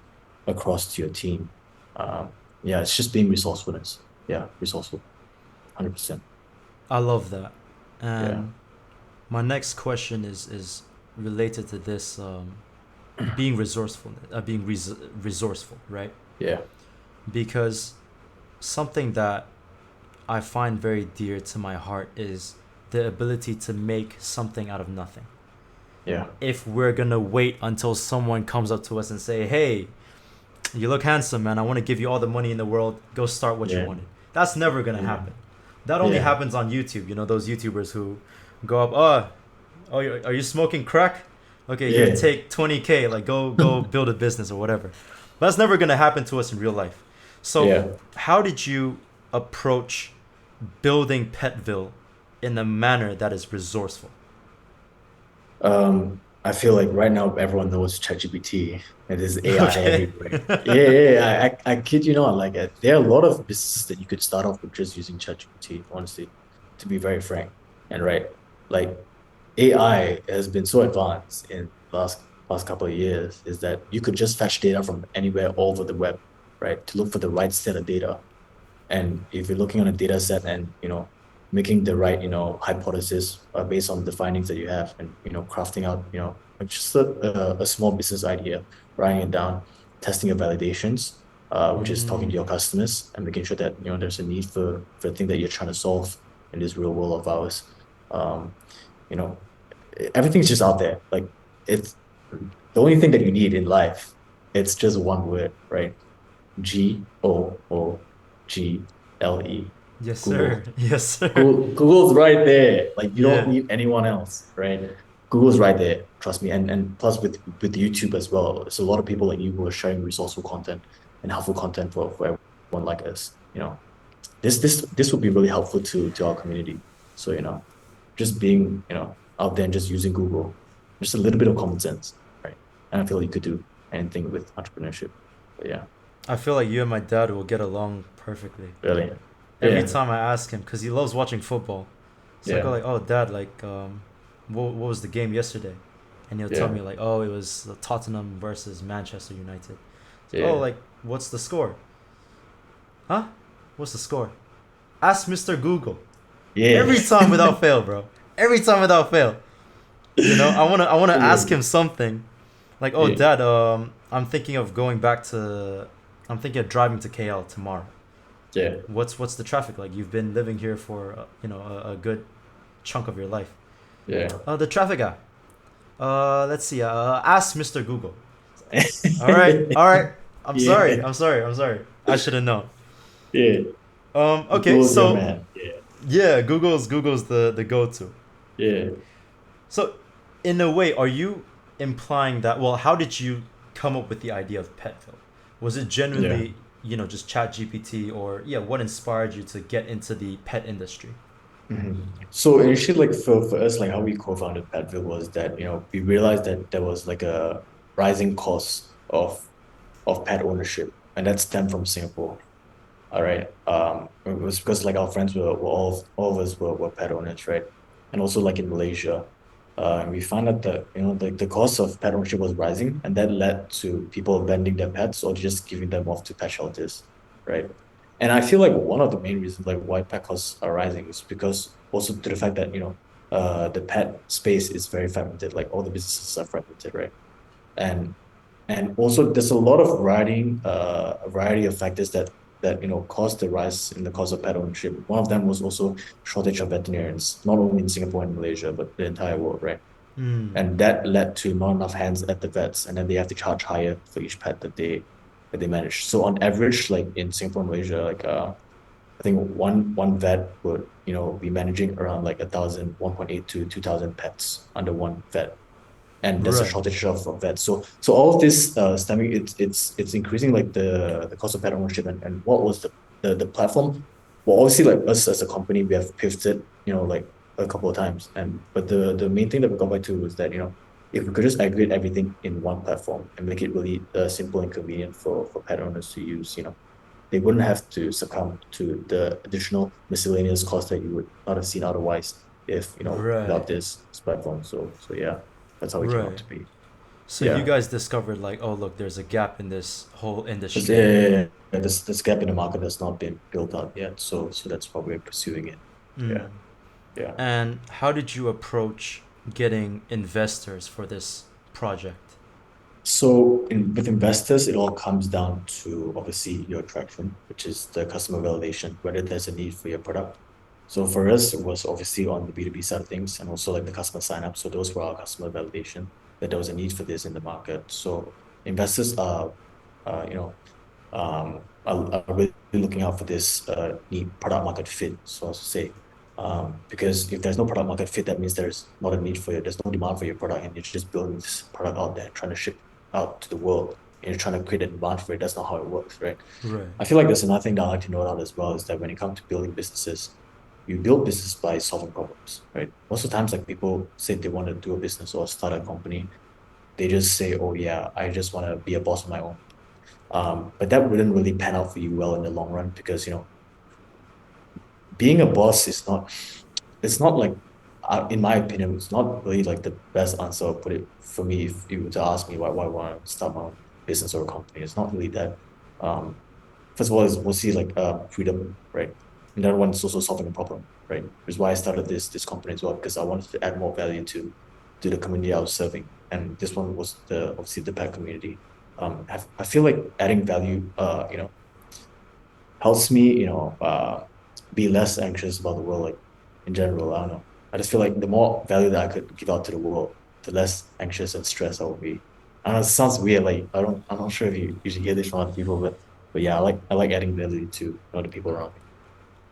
S2: across to your team? Yeah, it's just being resourcefulness. Yeah, resourceful, 100%.
S1: I love that.
S2: Yeah.
S1: And my next question is related to this, being resourceful, resourceful, right?
S2: Yeah.
S1: Because something that I find very dear to my heart is the ability to make something out of nothing.
S2: Yeah.
S1: If we're gonna wait until someone comes up to us and say, "Hey, you look handsome, man. I want to give you all the money in the world. Go start what you
S2: Yeah.
S1: wanted." That's never gonna
S2: Yeah.
S1: happen. That only
S2: Yeah.
S1: happens on YouTube. You know those YouTubers who go up, oh, are you smoking crack? Okay, here,
S2: Yeah.
S1: take 20K. Like, go build a business or whatever. But that's never gonna happen to us in real life. So,
S2: Yeah.
S1: how did you approach building Petville in a manner that is resourceful?
S2: I feel like right now everyone knows ChatGPT and there's AI
S1: Okay.
S2: everywhere. Yeah, yeah, yeah. I kid you not, like there are a lot of businesses that you could start off with just using ChatGPT, honestly, to be very frank. And right, like AI has been so advanced in last couple of years, is that you could just fetch data from anywhere all over the web, right? To look for the right set of data. And if you're looking on a data set and, making the right, hypothesis based on the findings that you have and, crafting out, just a small business idea, writing it down, testing your validations, which is talking to
S1: Mm,
S2: your customers and making sure that, there's a need for the thing that you're trying to solve in this real world of ours. Um, you know, Everything's just out there. Like it's the only thing that you need in life. It's just one word, right? Google.
S1: yes, sir.
S2: Google.
S1: Yes, sir.
S2: Google's right there. Like you don't
S1: Yeah.
S2: need anyone else, right? Google's right there. Trust me. And plus with YouTube as well, there's a lot of people like you who are sharing resourceful content and helpful content for everyone like us. This would be really helpful to our community. So, just being, out there and just using Google, just a little bit of common sense, right? And I feel like you could do anything with entrepreneurship. But yeah,
S1: I feel like you and my dad will get along perfectly.
S2: really.
S1: Every
S2: Yeah.
S1: time I ask him, because he loves watching football, so I go
S2: Yeah.
S1: like, "Oh, Dad, like, what was the game yesterday?" And he'll tell
S2: Yeah.
S1: me like, "Oh, it was Tottenham versus Manchester United." So, oh,
S2: Yeah.
S1: like, what's the score? Huh? What's the score? Ask Mr. Google.
S2: Yeah.
S1: Every time without fail, bro. Every time without fail. I wanna ask him something. Like, oh,
S2: Yeah.
S1: Dad, I'm thinking of driving to KL tomorrow.
S2: Yeah.
S1: What's the traffic like? You've been living here for a good chunk of your life.
S2: Yeah.
S1: The traffic guy. Let's see. Ask Mr. Google. All right, all right. I'm sorry.
S2: Yeah.
S1: I'm sorry. I'm sorry. I should have known.
S2: Yeah.
S1: Okay.
S2: Google's your
S1: So
S2: man. Yeah.
S1: yeah, Google's the go-to.
S2: Yeah.
S1: So in a way, are you implying that? Well, how did you come up with the idea of Petville? Was it
S2: Yeah.
S1: genuinely just Chat GPT, or yeah, what inspired you to get into the pet industry?
S2: So initially, like for us, like how we co-founded Petville was that, we realized that there was like a rising cost of pet ownership, and that stemmed from Singapore. All right. It was because like our friends were all of us were pet owners, right? And also like in Malaysia. And we found out that the cost of pet ownership was rising, and that led to people abandoning their pets or just giving them off to pet shelters, right? And I feel like one of the main reasons like why pet costs are rising is because also to the fact that the pet space is very fragmented, like all the businesses are fragmented, right? And also there's a lot of variety of factors that caused the rise in the cost of pet ownership. One of them was also shortage of veterinarians, not only in Singapore and Malaysia, but the entire world, right?
S1: Mm,
S2: And that led to not enough hands at the vets, and then they have to charge higher for each pet that they manage. So on average, like in Singapore and Malaysia, like I think one vet would be managing around like 1,000, 1.8 to 2,000 pets under one vet, and there's a
S1: right,
S2: shortage of vets. So all of this stemming, it's increasing like the cost of pet ownership. And what was the platform? Well, obviously, like us as a company, we have pivoted, like a couple of times. And but the main thing that we got back to was that if we could just aggregate everything in one platform and make it really simple and convenient for pet owners to use, they wouldn't have to succumb to the additional miscellaneous costs that you would not have seen otherwise if
S1: right,
S2: without this platform. So yeah, that's how we came up
S1: right.
S2: to be.
S1: So you
S2: Yeah,
S1: guys discovered like, oh look, there's a gap in this whole
S2: because
S1: industry.
S2: this gap in the market has not been built out yet. So that's why we're pursuing it.
S1: Mm.
S2: Yeah, yeah.
S1: And how did you approach getting investors for this project?
S2: So with investors, it all comes down to obviously your attraction, which is the customer validation, whether there's a need for your product. So for us, it was obviously on the B2B side of things and also like the customer sign up. So those were our customer validation that there was a need for this in the market. So investors uh, you know, are really looking out for this need product market fit, so as to say. Because if there's no product market fit, that means there's not a need for it, there's no demand for your product, and you're just building this product out there, trying to ship out to the world, and you're trying to create a demand for it. That's not how it works, right?
S1: Right,
S2: I feel like there's another thing that I like to note out as well is that when it comes to building businesses, you build business by solving problems, right? Most of the times, like people say they want to do a business or start a company, they just say, "Oh yeah, I just want to be a boss of my own." But that wouldn't really pan out for you well in the long run because being a boss is not. It's not like, in my opinion, it's not really like the best answer. I'll put it for me if you were to ask me why I want to start my own business or a company. It's not really that. Um, First of all, is mostly like freedom, right? And the other one is also solving a problem, right? Which is why I started this company as well because I wanted to add more value to the community I was serving, and this one was the obviously the pet community. I feel like adding value, helps me, be less anxious about the world, like in general. I don't know. I just feel like the more value that I could give out to the world, the less anxious and stressed I will be. I know it sounds weird, like I'm not sure if you usually hear this from other people, but yeah, I like adding value to the people around me.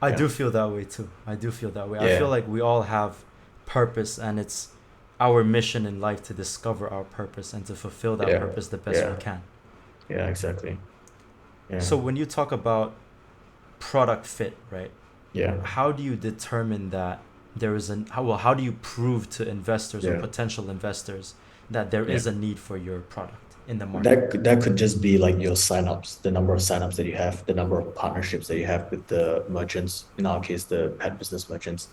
S1: I
S2: Yeah.
S1: do feel that way too. I do feel that way. I feel
S2: Yeah.
S1: like we all have purpose, and it's our mission in life to discover our purpose and to fulfill that
S2: Yeah.
S1: purpose the best we
S2: Yeah.
S1: can.
S2: Yeah, exactly. Yeah.
S1: So when you talk about product fit, right?
S2: Yeah.
S1: How do you determine that there is an how do you prove to investors or
S2: Yeah.
S1: potential investors that there
S2: Yeah.
S1: is a need for your product in the market?
S2: That could just be like your signups, the number of signups that you have, the number of partnerships that you have with the merchants, in our case, the pet business merchants,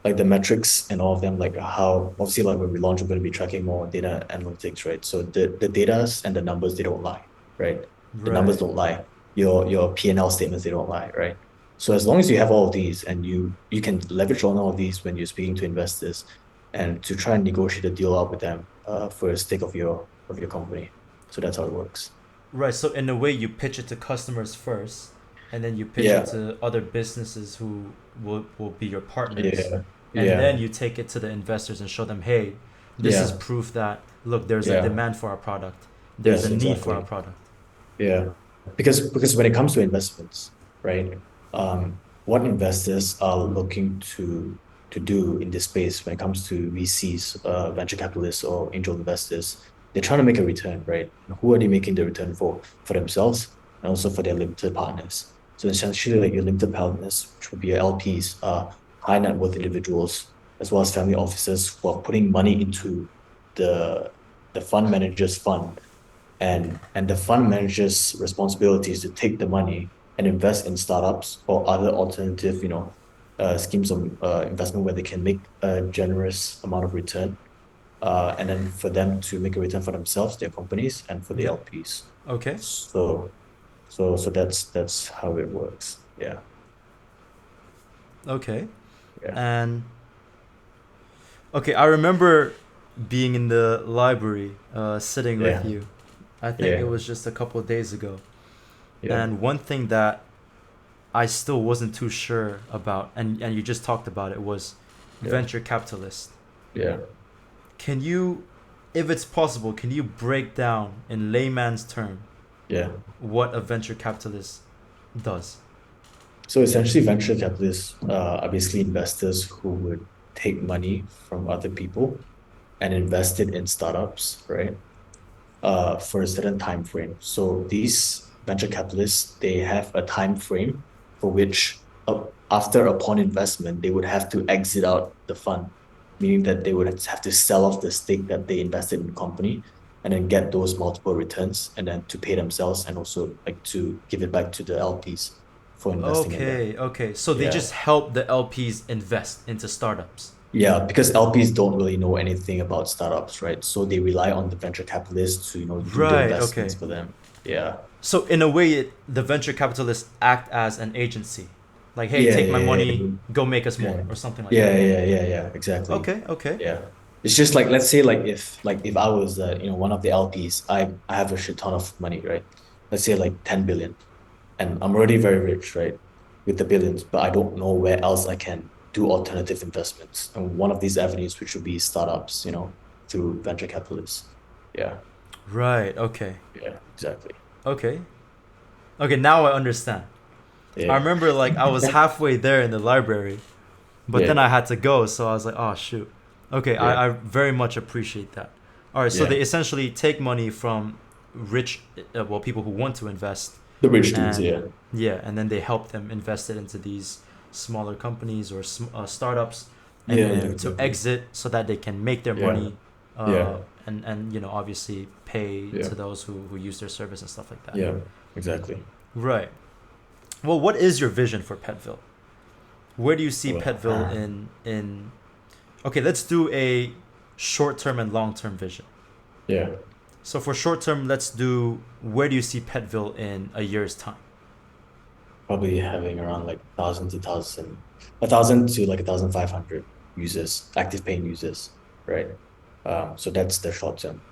S2: like the metrics and all of them, like how obviously like when we launch, we're going to be tracking more data analytics, right? So the data and the numbers, they don't lie, right? The numbers
S1: Right.
S2: don't lie. Your P&L statements, they don't lie, right? So as long as you have all of these and you can leverage on all of these when you're speaking to investors and to try and negotiate a deal out with them for the stake of your company. So that's how it works.
S1: Right. So in a way, you pitch it to customers first, and then you pitch it
S2: Yeah,
S1: to other businesses who will be your partners,
S2: yeah,
S1: and then
S2: yeah,
S1: you take it to the investors and show them, hey, this is
S2: yeah,
S1: proof that look, there's a
S2: yeah.
S1: demand for our product, there's a
S2: Yes,
S1: need for our
S2: exactly.
S1: product.
S2: Yeah, because when it comes to investments, right? What investors are looking to do in this space when it comes to VCs, venture capitalists or angel investors, they're trying to make a return, right? And who are they making the return for? For themselves and also for their limited partners. So essentially, like your limited partners, which would be your LPs, high net worth individuals, as well as family offices who are putting money into the the fund manager's fund, and the fund manager's responsibility is to take the money and invest in startups or other alternative schemes of investment where they can make a generous amount of return, and then for them to make a return for themselves, their companies, and for the
S1: Yeah.
S2: LPs.
S1: Okay.
S2: So that's how it works. Yeah,
S1: Okay.
S2: yeah,
S1: And okay, I remember being in the library, sitting with
S2: yeah,
S1: you. I think it
S2: yeah,
S1: was just a couple of days ago.
S2: yeah,
S1: And one thing that I still wasn't too sure about, and you just talked about it, was
S2: yeah,
S1: venture capitalist.
S2: yeah,
S1: Can you, if it's possible, can you break down in layman's term
S2: yeah.
S1: what a venture capitalist does?
S2: So essentially, venture capitalists are basically investors who would take money from other people and invest it in startups, right? For a certain time frame. So these venture capitalists, they have a time frame for which, after upon investment, they would have to exit out the fund, meaning that they would have to sell off the stake that they invested in the company and then get those multiple returns and then to pay themselves and also like to give it back to the LPs for investing in them.
S1: Okay, okay. So they
S2: Yeah.
S1: just help the LPs invest into startups.
S2: Yeah, because LPs don't really know anything about startups, right? So they rely on the venture capitalists to, do the
S1: Right,
S2: investments
S1: okay.
S2: for them. Yeah.
S1: So in a way, the venture capitalists act as an agency. Like, hey,
S2: Yeah,
S1: take my
S2: yeah,
S1: money, go make us more,
S2: yeah,
S1: or something like
S2: yeah,
S1: that.
S2: yeah, yeah, yeah, exactly.
S1: Okay, okay.
S2: Yeah. It's just like let's say like if I was one of the LPs, I have a shit ton of money, right? Let's say like 10 billion, and I'm already very rich, right? With the billions, but I don't know where else I can do alternative investments. And one of these avenues, which would be startups, through venture capitalists. Yeah,
S1: Right, okay.
S2: yeah, exactly.
S1: Okay. Okay, now I understand. I
S2: Yeah.
S1: remember like I was halfway there in the library, but then
S2: Yeah,
S1: I had to go, so I was like, oh shoot. Okay,
S2: yeah,
S1: I very much appreciate that. All right, so
S2: yeah.
S1: they essentially take money from rich, well, people who want to invest,
S2: The rich dudes,
S1: and
S2: yeah.
S1: yeah, and then they help them invest it into these smaller companies or startups, and
S2: Yeah, yeah,
S1: then to
S2: exactly.
S1: exit so that they can make their
S2: Yeah,
S1: money,
S2: yeah,
S1: and obviously pay
S2: yeah,
S1: to those who use their service and stuff like that.
S2: yeah, exactly.
S1: Right. Well, what is your vision for Petville? Where do you see
S2: Well,
S1: Petville in? Okay, let's do a short term and long term vision.
S2: yeah,
S1: So for short term, let's do where do you see Petville in a year's time?
S2: probably having around like 1,000 to like 1,500 users, active paying users, right? So that's the short term.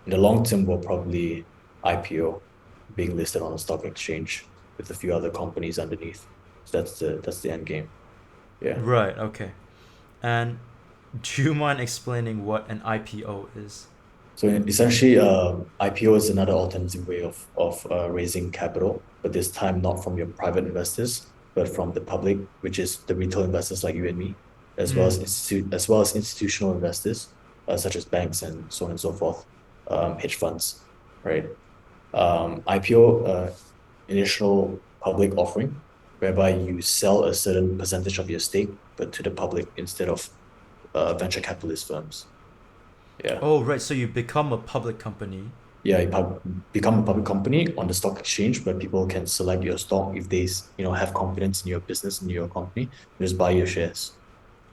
S2: In the long term, we'll probably IPO, being listed on a stock exchange with a few other companies underneath. So that's the end game. Yeah.
S1: Right. Okay. And do you mind explaining what an IPO is?
S2: So essentially, IPO is another alternative way of raising capital, but this time not from your private investors, but from the public, which is the retail investors like you and me,
S1: Mm.
S2: as well as institutional investors, such as banks and so on and so forth, hedge funds, right? IPO, initial public offering, whereby you sell a certain percentage of your stake, but to the public instead of venture capitalist firms. Yeah.
S1: Oh, right. So you become a public company.
S2: Yeah, become a public company on the stock exchange where people can select your stock if they, have confidence in your business and your company, just buy your shares.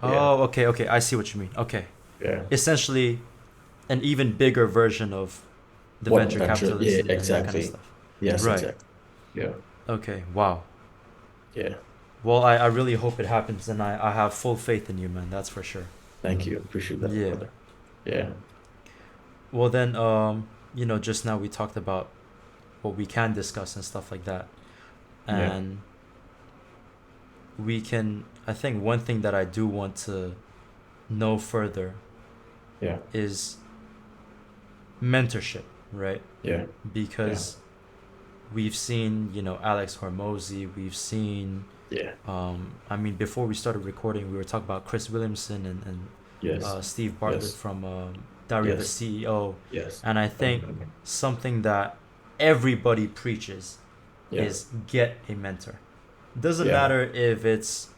S2: Yeah,
S1: Oh, okay, okay. I see what you mean. Okay.
S2: yeah.
S1: Essentially, an even bigger version of the
S2: What
S1: venture
S2: venture? Yeah,
S1: capitalists and that kind of
S2: exactly.
S1: stuff.
S2: Yes,
S1: Right.
S2: exactly. Yeah,
S1: Okay. Wow.
S2: yeah.
S1: Well, I really hope it happens, and I have full faith in you, man. That's for sure.
S2: Thank you. Appreciate that,
S1: Yeah.
S2: brother. Yeah,
S1: Well, then, just now we talked about what we can discuss and stuff like that.
S2: yeah,
S1: And we can, I think one thing that I do want to know further
S2: yeah,
S1: is mentorship, right?
S2: yeah, yeah,
S1: Because we've seen, Alex Hormozy, we've seen,
S2: yeah.
S1: I mean, before we started recording, we were talking about Chris Williamson and
S2: Yes,
S1: Steve Bartlett
S2: yes,
S1: from Diary of a
S2: yes,
S1: CEO.
S2: yes.
S1: And I think something that everybody preaches
S2: Yeah,
S1: is get a mentor. Doesn't
S2: yeah,
S1: matter if it's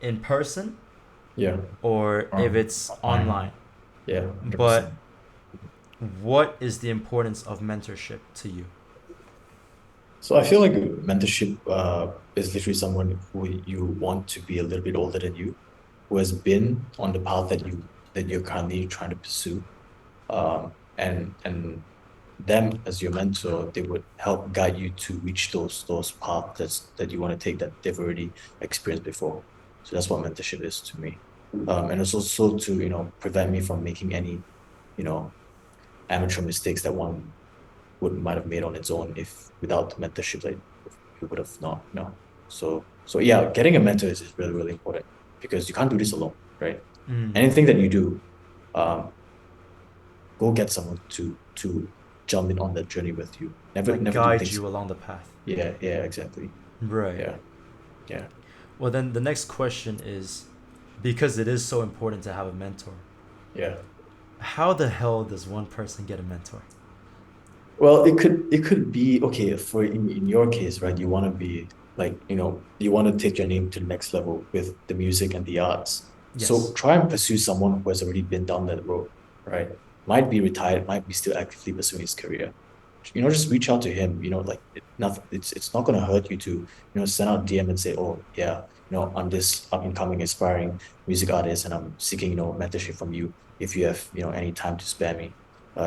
S1: in person
S2: yeah.
S1: or if it's
S2: Fine.
S1: online,
S2: Yeah,
S1: but
S2: 100%.
S1: what is the importance of mentorship to you?
S2: So I feel like mentorship is literally someone who you want to be a little bit older than you, who has been on the path that you that you're currently trying to pursue. And them as your mentor, they would help guide you to reach those paths that you want to take that they've already experienced before. So that's what mentorship is to me. And it's also to, prevent me from making any, you know, amateur mistakes that one would might have made on its own if without the mentorship, like you would have not, So yeah, getting a mentor is really, really important because you can't do this alone, right?
S1: Mm.
S2: Anything that you do, um, go get someone to jump in on that journey with you. Never
S1: Like
S2: never do
S1: guide
S2: things
S1: you
S2: alone.
S1: along the path.
S2: Yeah, exactly.
S1: Right.
S2: Yeah, yeah,
S1: Well, then the next question is, because it is so important to have a mentor,
S2: yeah.
S1: how the hell does one person get a mentor?
S2: Well, it could be okay for in your case, right? You want to be like, you want to take your name to the next level with the music and the arts. So
S1: Yes.
S2: try and pursue someone who has already been down that road, right? Might be retired, might be still actively pursuing his career. Just reach out to him. Like nothing. It's not gonna hurt you to send out DM and say, oh yeah, I'm this up and coming aspiring music artist, and I'm seeking mentorship from you. If you have any time to spare me,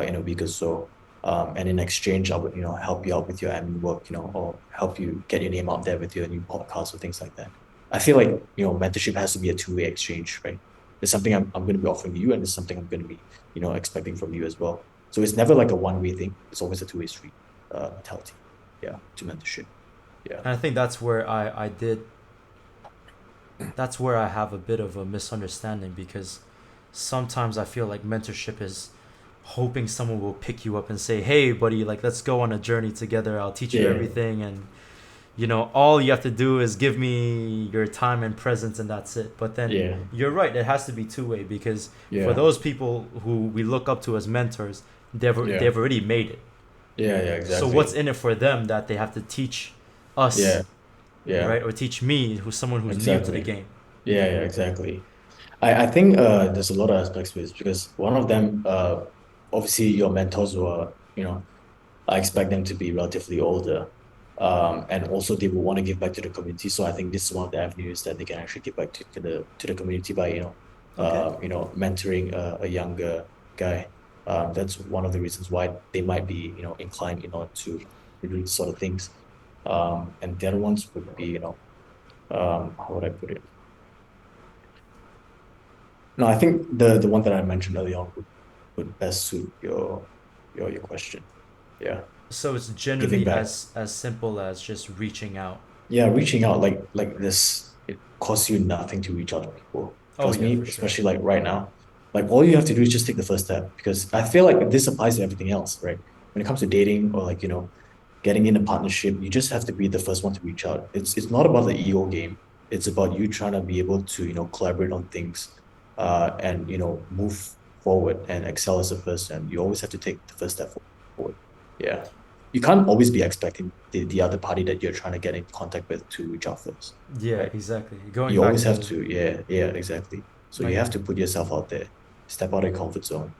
S2: in a week or so. And in exchange, I would, help you out with your admin work, or help you get your name out there with your new podcast or things like that. I feel like, mentorship has to be a two-way exchange, right? There's something I'm going to be offering you, and there's something I'm going to be, expecting from you as well. So it's never like a one-way thing. It's always a two-way street, mentality. Yeah, to mentorship. Yeah.
S1: And I think that's where I have a bit of a misunderstanding, because sometimes I feel like mentorship is hoping someone will pick you up and say, "Hey, buddy, like let's go on a journey together. I'll teach you
S2: Yeah.
S1: everything, and all you have to do is give me your time and presence, and that's it." But then
S2: Yeah.
S1: you're right; it has to be two-way, because for
S2: Yeah.
S1: those people who we look up to as mentors,
S2: Yeah.
S1: they've already made it.
S2: Yeah.
S1: So what's
S2: Exactly.
S1: in it for them that they have to teach us,
S2: Yeah. Yeah.
S1: right, or teach me, who's someone who's new to the
S2: Exactly.
S1: game?
S2: Yeah. Exactly. I think there's a lot of aspects to this because one of them, obviously your mentors were, I expect them to be relatively older. And also they will want to give back to the community. So I think this is one of the avenues that they can actually give back to the community by,
S1: Okay.
S2: mentoring a younger guy. That's one of the reasons why they might be, inclined, to do these sort of things. And the other ones would be, how would I put it? No, I think the one that I mentioned earlier on would best suit your question. Yeah.
S1: So it's
S2: Giving
S1: generally
S2: back.
S1: as simple as just reaching out.
S2: Yeah, reaching out like this, it costs you nothing to reach out to people.
S1: Oh
S2: Trust
S1: yeah,
S2: me,
S1: for sure.
S2: especially like right now. Like all you have to do is just take the first step because I feel like this applies to everything else, right? When it comes to dating or like, getting in a partnership, you just have to be the first one to reach out. It's not about the ego game. It's about you trying to be able to, collaborate on things, and move forward and excel as a person. You always have to take the first step forward. Yeah. You can't always be expecting the other party that you're trying to get in contact with to reach out first,
S1: Yeah,
S2: right?
S1: exactly. Going
S2: You
S1: back
S2: always have
S1: to
S2: to, yeah, exactly. So you
S1: like,
S2: have to put yourself out there, step out of your comfort zone,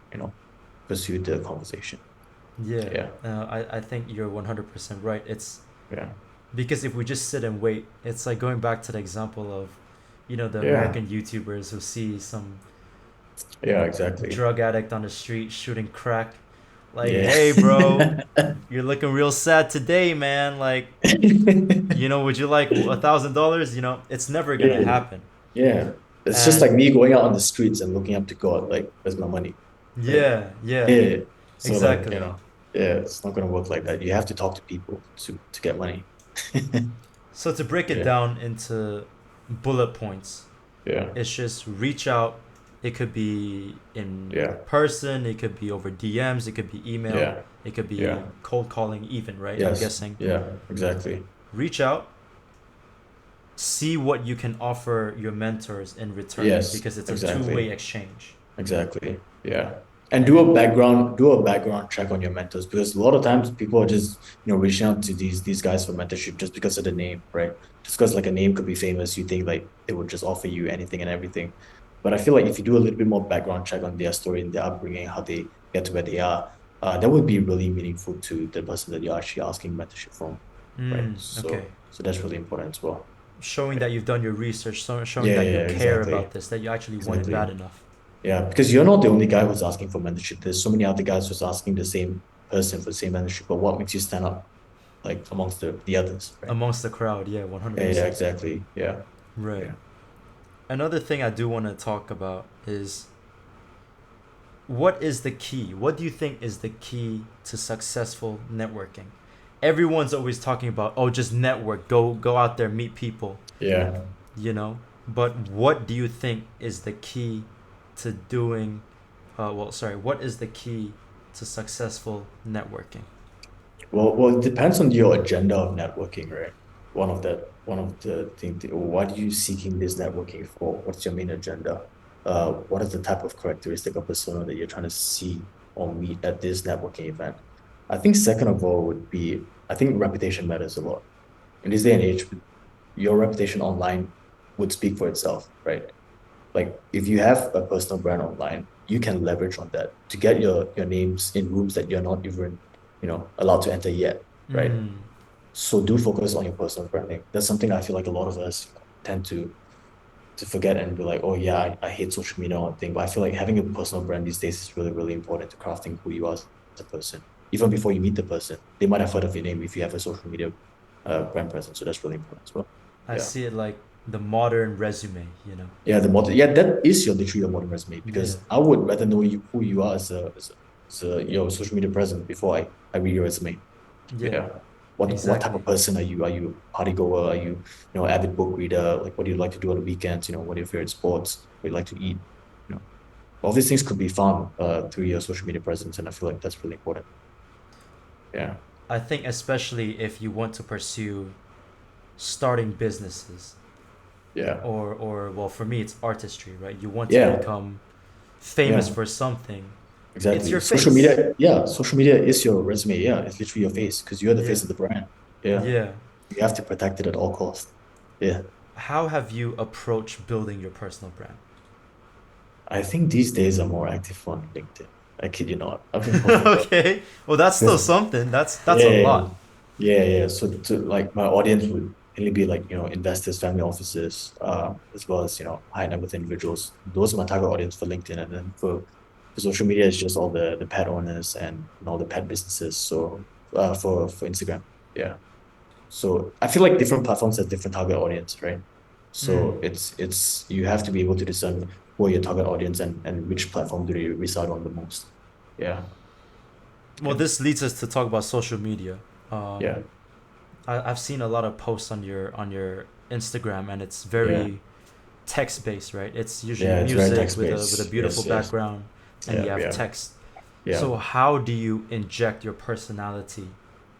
S2: pursue the conversation.
S1: yeah,
S2: Yeah,
S1: I think you're 100% right. It's
S2: yeah,
S1: because if we just sit and wait, it's like going back to the example of, the
S2: yeah,
S1: American YouTubers who see some,
S2: yeah, exactly.
S1: drug addict on the street shooting crack. Like,
S2: Yeah.
S1: hey, bro, you're looking real sad today, man. Like, would you like $1,000? It's never gonna
S2: Yeah,
S1: happen.
S2: yeah. It's just like
S1: And
S2: me going out on the streets and looking up to God, like, where's my money? Right?
S1: yeah, yeah,
S2: Yeah. So like,
S1: exactly.
S2: yeah, it's not gonna work like that. You have to talk to people to get money.
S1: So to break it
S2: Yeah,
S1: down into bullet points,
S2: yeah,
S1: it's just reach out. It could be in
S2: yeah,
S1: person, it could be over DMs, it could be email,
S2: yeah,
S1: it could be
S2: yeah.
S1: cold calling even, right? I'm
S2: Yes,
S1: guessing.
S2: yeah, exactly.
S1: Reach out, see what you can offer your mentors in return,
S2: Yes,
S1: because it's a two-way
S2: exactly.
S1: exchange.
S2: Exactly. Yeah. And
S1: And then
S2: do a background check on your mentors because a lot of times people are just, reaching out to these guys for mentorship just because of the name, right? Just because like a name could be famous, you think like they would just offer you anything and everything. But I feel like if you do a little bit more background check on their story and their upbringing, how they get to where they are, that would be really meaningful to the person that you're actually asking mentorship from, right?
S1: okay,
S2: So that's really important as well.
S1: showing
S2: Right.
S1: that you've done your research, showing
S2: Yeah,
S1: that
S2: yeah,
S1: you
S2: yeah,
S1: care
S2: exactly.
S1: about this, that you actually want it bad
S2: Exactly.
S1: enough.
S2: Yeah, because you're not the only guy who's asking for mentorship. There's so many other guys who's asking the same person for the same mentorship. But what makes you stand up like amongst the others, right?
S1: amongst the crowd. Yeah,
S2: Yeah,
S1: 100%.
S2: exactly. Yeah,
S1: Right.
S2: yeah.
S1: Another thing I do want to talk about is what is the key? What do you think is the key to successful networking? Everyone's always talking about, oh, just network, go out there, meet people,
S2: Yeah.
S1: you know. But what do you think is the key to doing? What is the key to successful networking?
S2: Well, it depends on your agenda of networking, right? One of the things. What are you seeking this networking for? What's your main agenda? What is the type of characteristic of persona that you're trying to see or meet at this networking event? I think second of all would be I think reputation matters a lot in this day and age. Your reputation online would speak for itself, right? Like if you have a personal brand online, you can leverage on that to get your names in rooms that you're not even, allowed to enter yet, right?
S1: Mm,
S2: So do focus on your personal branding. That's something I feel like a lot of us tend to forget and be like, oh yeah, I hate social media or thing. But I feel like having a personal brand these days is really, really important to crafting who you are as a person. Even before you meet the person, they might have heard of your name if you have a social media brand presence. So that's really important as well.
S1: I
S2: Yeah.
S1: see it like the modern resume, you know.
S2: Yeah, that is your literally your modern resume
S1: Yeah,
S2: because I would rather know who you are as a your social media presence before I read your resume.
S1: yeah,
S2: Yeah. What type
S1: exactly.
S2: of person are you? Are you a party goer? Are you, avid book reader? Like what do you like to do on the weekends? What are your favorite sports? What do you like to eat? You know, all these things could be found through your social media presence, and I feel like that's really important. Yeah.
S1: I think especially if you want to pursue starting businesses
S2: Yeah.
S1: or well, for me it's artistry, right? You want to
S2: Yeah.
S1: become famous
S2: Yeah.
S1: for something. It's
S2: Exactly.
S1: your
S2: Social
S1: face.
S2: media, yeah, social media is your resume. Yeah, it's literally your face because you're the
S1: Yeah.
S2: face of the brand. Yeah.
S1: Yeah.
S2: You have to protect it at all costs. Yeah.
S1: How have you approached building your personal brand?
S2: I think these days I'm more active on LinkedIn. I kid you not. I've been posting a lot.
S1: Okay. Well, that's still
S2: Because
S1: something. That's a
S2: yeah,
S1: lot.
S2: yeah. So to like my audience would mainly be like, investors, family offices, as well as, high net worth individuals. Those are my target audience for LinkedIn. And then for social media, it's just all the pet owners and all the pet businesses. So for Instagram. Yeah. So I feel like different platforms have different target audience, right?
S1: Mm.
S2: So it's you have to be able to discern who are your target audience and which platform do they reside on the most. Yeah.
S1: Well,
S2: And
S1: this leads us to talk about social media. Um,
S2: yeah.
S1: I've seen a lot of posts on your Instagram, and it's
S2: Yeah.
S1: very text based, right? It's usually
S2: Yeah. It's very
S1: music
S2: text
S1: with a
S2: based.
S1: beautiful
S2: Yes, yes.
S1: background, and you
S2: Yeah.
S1: have
S2: Yeah.
S1: text.
S2: Yeah.
S1: So how do you inject your personality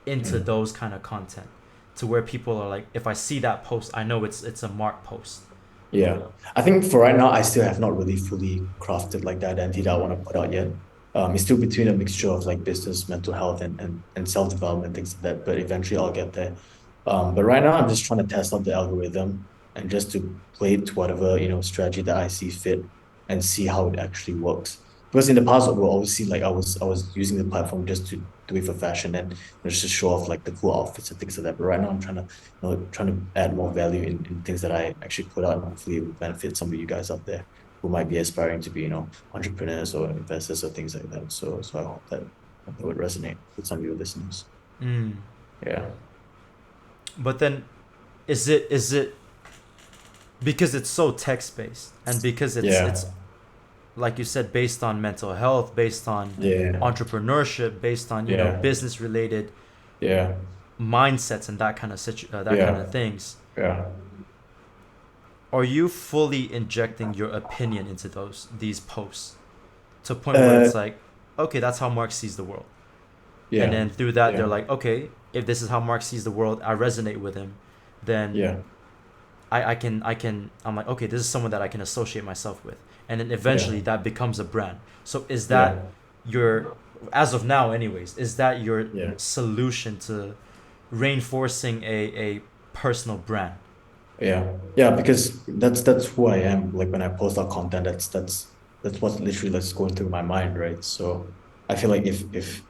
S1: into
S2: Mm.
S1: those kind of content to where people are like, if I see that post, I know it's a Mark post.
S2: Yeah, I think for right now, I still have not really fully crafted like the identity that I want to put out yet. It's still between a mixture of like business, mental health, and self development things like that. But eventually, I'll get there. But right now, I'm just trying to test out the algorithm and just to play it to whatever strategy that I see fit and see how it actually works. Because in the past, well, obviously, like I was using the platform just to do it for fashion and just to show off like the cool outfits and things like that. But right now, I'm trying to add more value in things that I actually put out and hopefully it will benefit some of you guys out there who might be aspiring to be, entrepreneurs or investors or things like that. So I hope that would resonate with some of your listeners.
S1: Mm.
S2: Yeah.
S1: But then, is it because it's so text based and because it's
S2: Yeah.
S1: like you said, based on mental health, based on
S2: Yeah.
S1: entrepreneurship, based on
S2: Yeah.
S1: business related
S2: Yeah.
S1: mindsets and that kind of
S2: Yeah.
S1: things.
S2: Yeah.
S1: Are you fully injecting your opinion into these posts to a point where
S2: Uh,
S1: it's like, okay, that's how Mark sees the world, and
S2: yeah.
S1: then through that they're
S2: Yeah.
S1: like, okay, if this is how Mark sees the world, I resonate with him, then
S2: Yeah.
S1: I'm like, okay, this is someone that I can associate myself with, and then
S2: Yeah.
S1: eventually that becomes a brand. So is that
S2: Yeah.
S1: your, as of now anyways, is that your
S2: Yeah.
S1: solution to reinforcing a personal brand?
S2: Yeah, yeah, because that's who I am. Like when I post out content, that's what's literally that's going through my mind, right? So I feel like if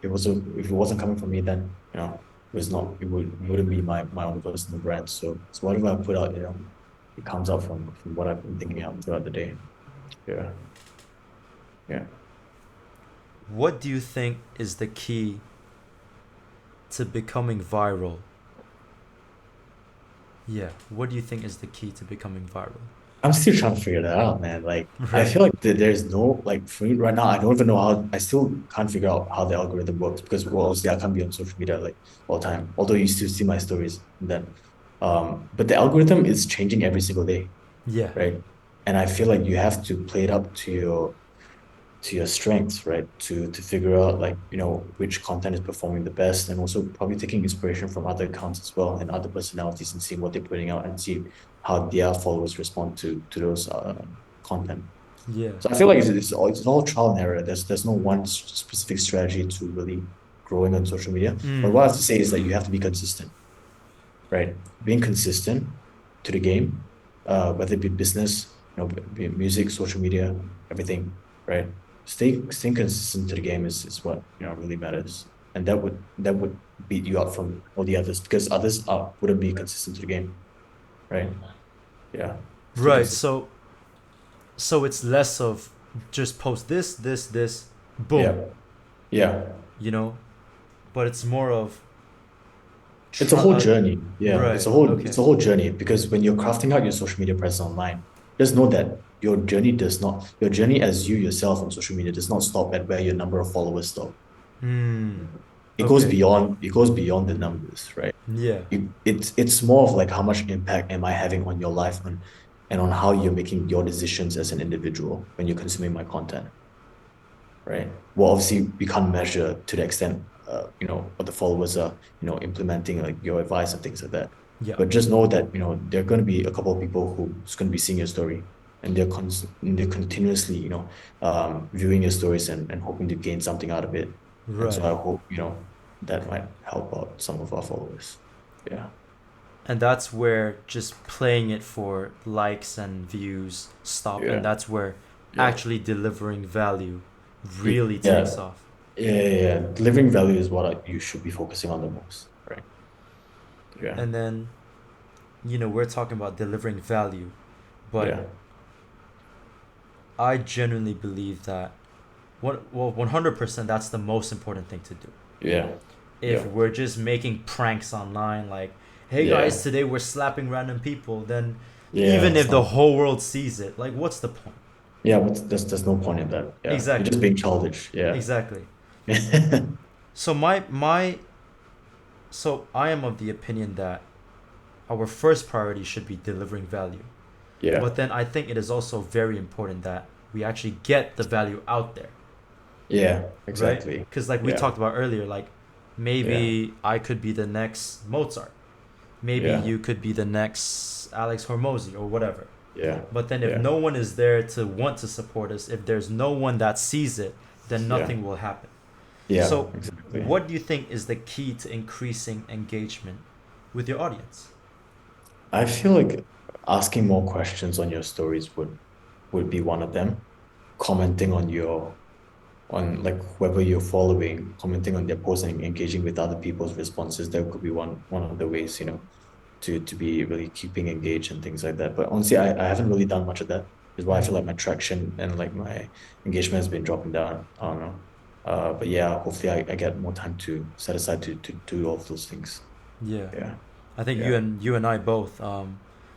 S2: it wasn't coming from me, then it was not it wouldn't be my own personal brand. So whatever I put out, it comes out from what I've been thinking out throughout the day. Yeah, Yeah.
S1: What do you think is the key to becoming viral? Yeah, what do you think is the key to becoming viral?
S2: I'm still trying to figure that out, man. Like, I
S1: Right.
S2: feel like there's no, like, for me right now, I don't even know how, I still can't figure out how the algorithm works because, well, obviously, I can't be on social media like all the time, although you still see my stories. And then, but the algorithm is changing every single day,
S1: Yeah.
S2: right? And I feel like you have to play it up to your strengths, right? To figure out like, which content is performing the best and also probably taking inspiration from other accounts as well and other personalities and seeing what they're putting out and see how their followers respond to those content.
S1: Yeah.
S2: So I feel like it's all trial and error. There's no one specific strategy to really growing on social media. But
S1: Mm.
S2: what I have to say is that you have to be consistent, right? Being consistent to the game, whether it be business, be it music, social media, everything, right? Staying consistent to the game is what really matters, and that would beat you out from all the others because others wouldn't be consistent to the game, right? Yeah, stay
S1: Right.
S2: consistent.
S1: So it's less of just post this, boom,
S2: Yeah, yeah.
S1: you know, but it's more of
S2: It's a
S1: try.
S2: whole journey. Yeah, it's
S1: Right.
S2: a whole
S1: Okay.
S2: it's a whole journey because when you're crafting out your social media presence online, just know that your journey as you yourself on social media does not stop at where your number of followers stop.
S1: Hmm.
S2: It goes
S1: Okay.
S2: beyond it goes beyond the numbers, right?
S1: Yeah.
S2: It's more of like how much impact am I having on your life and on how you're making your decisions as an individual when you're consuming my content, right? Well, obviously we can't measure to the extent, what the followers are, implementing like your advice and things like that.
S1: Yeah.
S2: But just know that, there are going to be a couple of people who's going to be seeing your story and they're continuously, viewing your stories and hoping to gain something out of it. And so
S1: Right.
S2: I hope, that might help out some of our followers. Yeah.
S1: And that's where just playing it for likes and views stop, and
S2: Yeah.
S1: that's where
S2: Yeah.
S1: actually delivering value really takes
S2: Yeah.
S1: off.
S2: Yeah. Delivering value is what you should be focusing on the most, right? Yeah.
S1: And then, we're talking about delivering value, but
S2: Yeah.
S1: I genuinely believe that 100% that's the most important thing to do.
S2: Yeah.
S1: If
S2: Yeah.
S1: we're just making pranks online, like, hey guys,
S2: Yeah.
S1: today we're slapping random people, then
S2: Yeah.
S1: even
S2: It's
S1: if the
S2: not.
S1: whole world sees it, like, what's the point?
S2: Yeah. But there's no point in that. Yeah. You're
S1: Exactly.
S2: just being childish. Yeah.
S1: Exactly. So so I am of the opinion that our first priority should be delivering value.
S2: Yeah.
S1: But then I think it is also very important that we actually get the value out there,
S2: Yeah.
S1: right?
S2: Exactly.
S1: Because like we
S2: Yeah.
S1: talked about earlier, like
S2: Yeah.
S1: maybe I could be the next Mozart, maybe
S2: Yeah.
S1: you could be the next Alex Hormozy or whatever.
S2: Yeah.
S1: But then if
S2: Yeah.
S1: no one is there to want to support us, if there's no one that sees it, then
S2: Yeah.
S1: nothing will happen.
S2: Yeah.
S1: So
S2: Exactly.
S1: what do you think is the key to increasing engagement with your audience?
S2: I feel like asking more questions on your stories would be one of them. Commenting on like whoever you're following, commenting on their posts and engaging with other people's responses. That could be one of the ways, to be really keeping engaged and things like that. But honestly, I haven't really done much of that. Is why I feel like my traction and like my engagement has been dropping down. I don't know. But yeah, hopefully I get more time to set aside to do all of those things.
S1: Yeah.
S2: Yeah.
S1: I think
S2: Yeah.
S1: you and I both.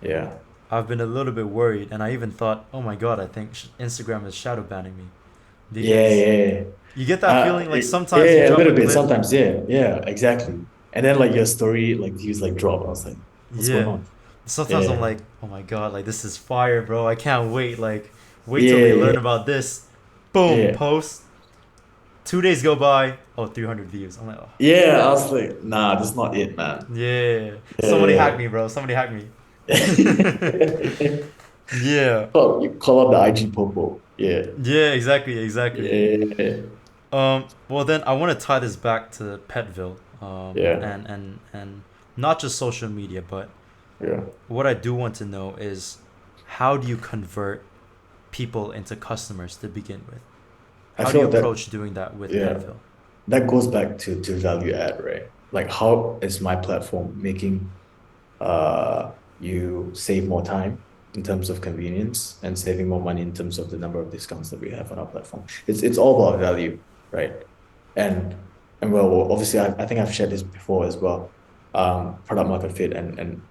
S2: Yeah.
S1: I've been a little bit worried, and I even thought, oh my god, I think Instagram is shadow banning me,
S2: Yeah.
S1: because
S2: Yeah. Yeah.
S1: you get that feeling like
S2: Yeah,
S1: sometimes you
S2: yeah, a
S1: drop a
S2: little bit.
S1: clip.
S2: Sometimes, yeah, yeah, exactly. And then like your story, like views like drop. I was like, what's going
S1: Yeah.
S2: on?
S1: Sometimes I'm
S2: Yeah.
S1: like, oh my god, like this is fire, bro. I can't wait. Like, wait till
S2: Yeah,
S1: they
S2: yeah,
S1: learn about this. Boom,
S2: yeah.
S1: post. 2 days go by. Oh, 300 views. I'm like, oh,
S2: Yeah, I was like, nah, that's not it, man.
S1: yeah. Somebody hack
S2: Yeah,
S1: me, bro. Somebody hack me.
S2: yeah.
S1: Yeah.
S2: You call up the IG popo. Yeah.
S1: Yeah, exactly, exactly.
S2: Yeah.
S1: Well then I want to tie this back to Petville,
S2: Yeah.
S1: and not just social media, but
S2: Yeah.
S1: what I do want to know is how do you convert people into customers to begin with?
S2: I
S1: How do you
S2: feel that,
S1: approach doing that with
S2: yeah,
S1: Petville?
S2: that goes back to value add, right? Like how is my platform making you save more time? in terms of convenience and saving more money in terms of the number of discounts that we have on our platform. It's all about value, right? And well, obviously, I think I've shared this before as well. Product market fit, and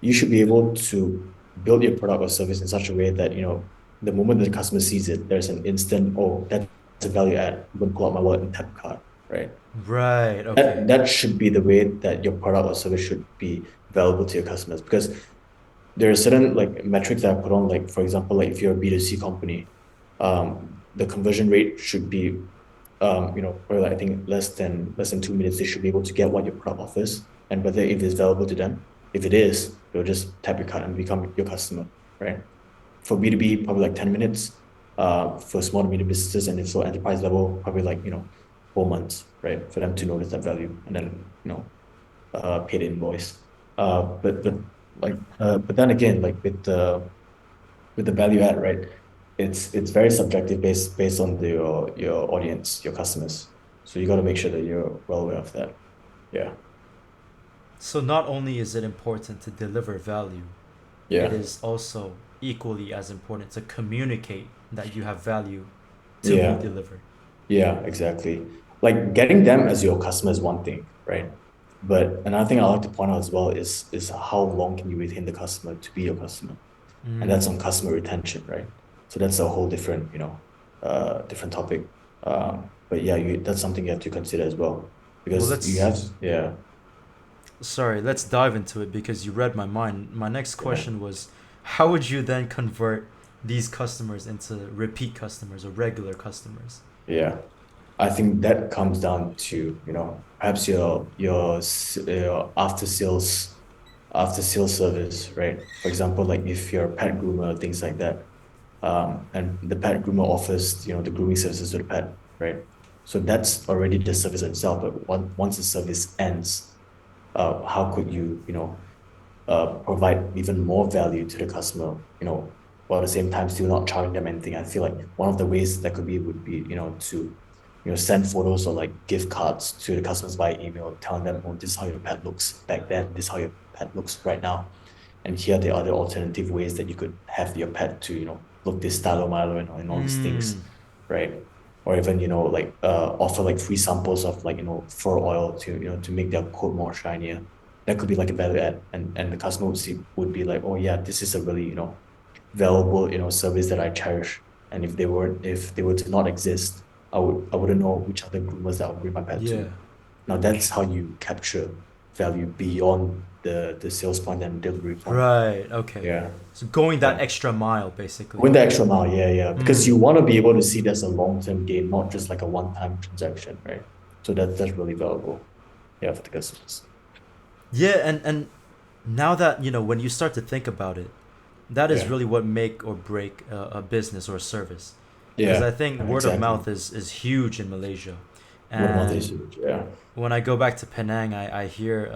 S2: you should be able to build your product or service in such a way that the moment the customer sees it, there's an instant, oh, that's a value add. I'm gonna pull out my wallet and tap a card, right?
S1: Right. Okay.
S2: That should be the way that your product or service should be valuable to your customers, because there are certain like metrics that I put on, like for example, like if you're a B2C company, the conversion rate should be or like, I think less than 2 minutes, they should be able to get what your product offers and whether it is valuable to them. If it is, they'll just tap your card and become your customer, right? For B2B, probably like 10 minutes. For small to medium businesses, and if so enterprise level, probably like 4 months, right? For them to notice that value and then pay the invoice. But then again, like with the value add, right? It's very subjective based on your audience, your customers. So you got to make sure that you're well aware of that. Yeah,
S1: So not only is it important to deliver value, it
S2: yeah,
S1: is also equally as important to communicate that you have value to be
S2: yeah,
S1: delivered.
S2: yeah, exactly. Like getting them as your customer is one thing, right? But another thing I like to point out as well is how long can you retain the customer to be your customer? And that's on customer retention, right? So that's a whole different, different topic. But yeah, that's something you have to consider as well,
S1: Well,
S2: because you
S1: let's
S2: have, yeah,
S1: sorry, let's dive into it because you read my mind. My next
S2: yeah,
S1: question was, how would you then convert these customers into repeat customers or regular customers?
S2: yeah. I think that comes down to, perhaps your after sales service, right? For example, like if you're a pet groomer, things like that. And the pet groomer offers, the grooming services to the pet, right? So that's already the service itself. But once the service ends, how could provide even more value to the customer, while at the same time still not charging them anything? I feel like one of the ways that could be would be, to, send photos or like gift cards to the customers by email, telling them, oh, this is how your pet looks back then, this is how your pet looks right now. And here are the other alternative ways that you could have your pet to, look this style or Milo and all these things, right? Or even, like offer like free samples of like, fur oil to, to make their coat more shinier. That could be like a value add. And the customer would be like, oh yeah, this is a really, valuable, service that I cherish. And if they were to not exist, I wouldn't know which other groomers that I would bring my pet
S1: Yeah.
S2: to. Now that's how you capture value beyond the sales point and delivery point.
S1: Right. Okay.
S2: Yeah.
S1: So going that
S2: Yeah.
S1: extra mile, basically.
S2: Going the extra mile, yeah, yeah. Because you want to be able to see it as a long-term gain, not just like a one-time transaction, right? So that's really valuable. Yeah, for the customers.
S1: Yeah, and now that when you start to think about it, that is
S2: Yeah.
S1: really what make or break a business or a service, because I
S2: Yeah.
S1: think word of
S2: Exactly.
S1: mouth is huge in Malaysia,
S2: Word of mouth is
S1: and
S2: huge. Yeah.
S1: when I go back to Penang, I hear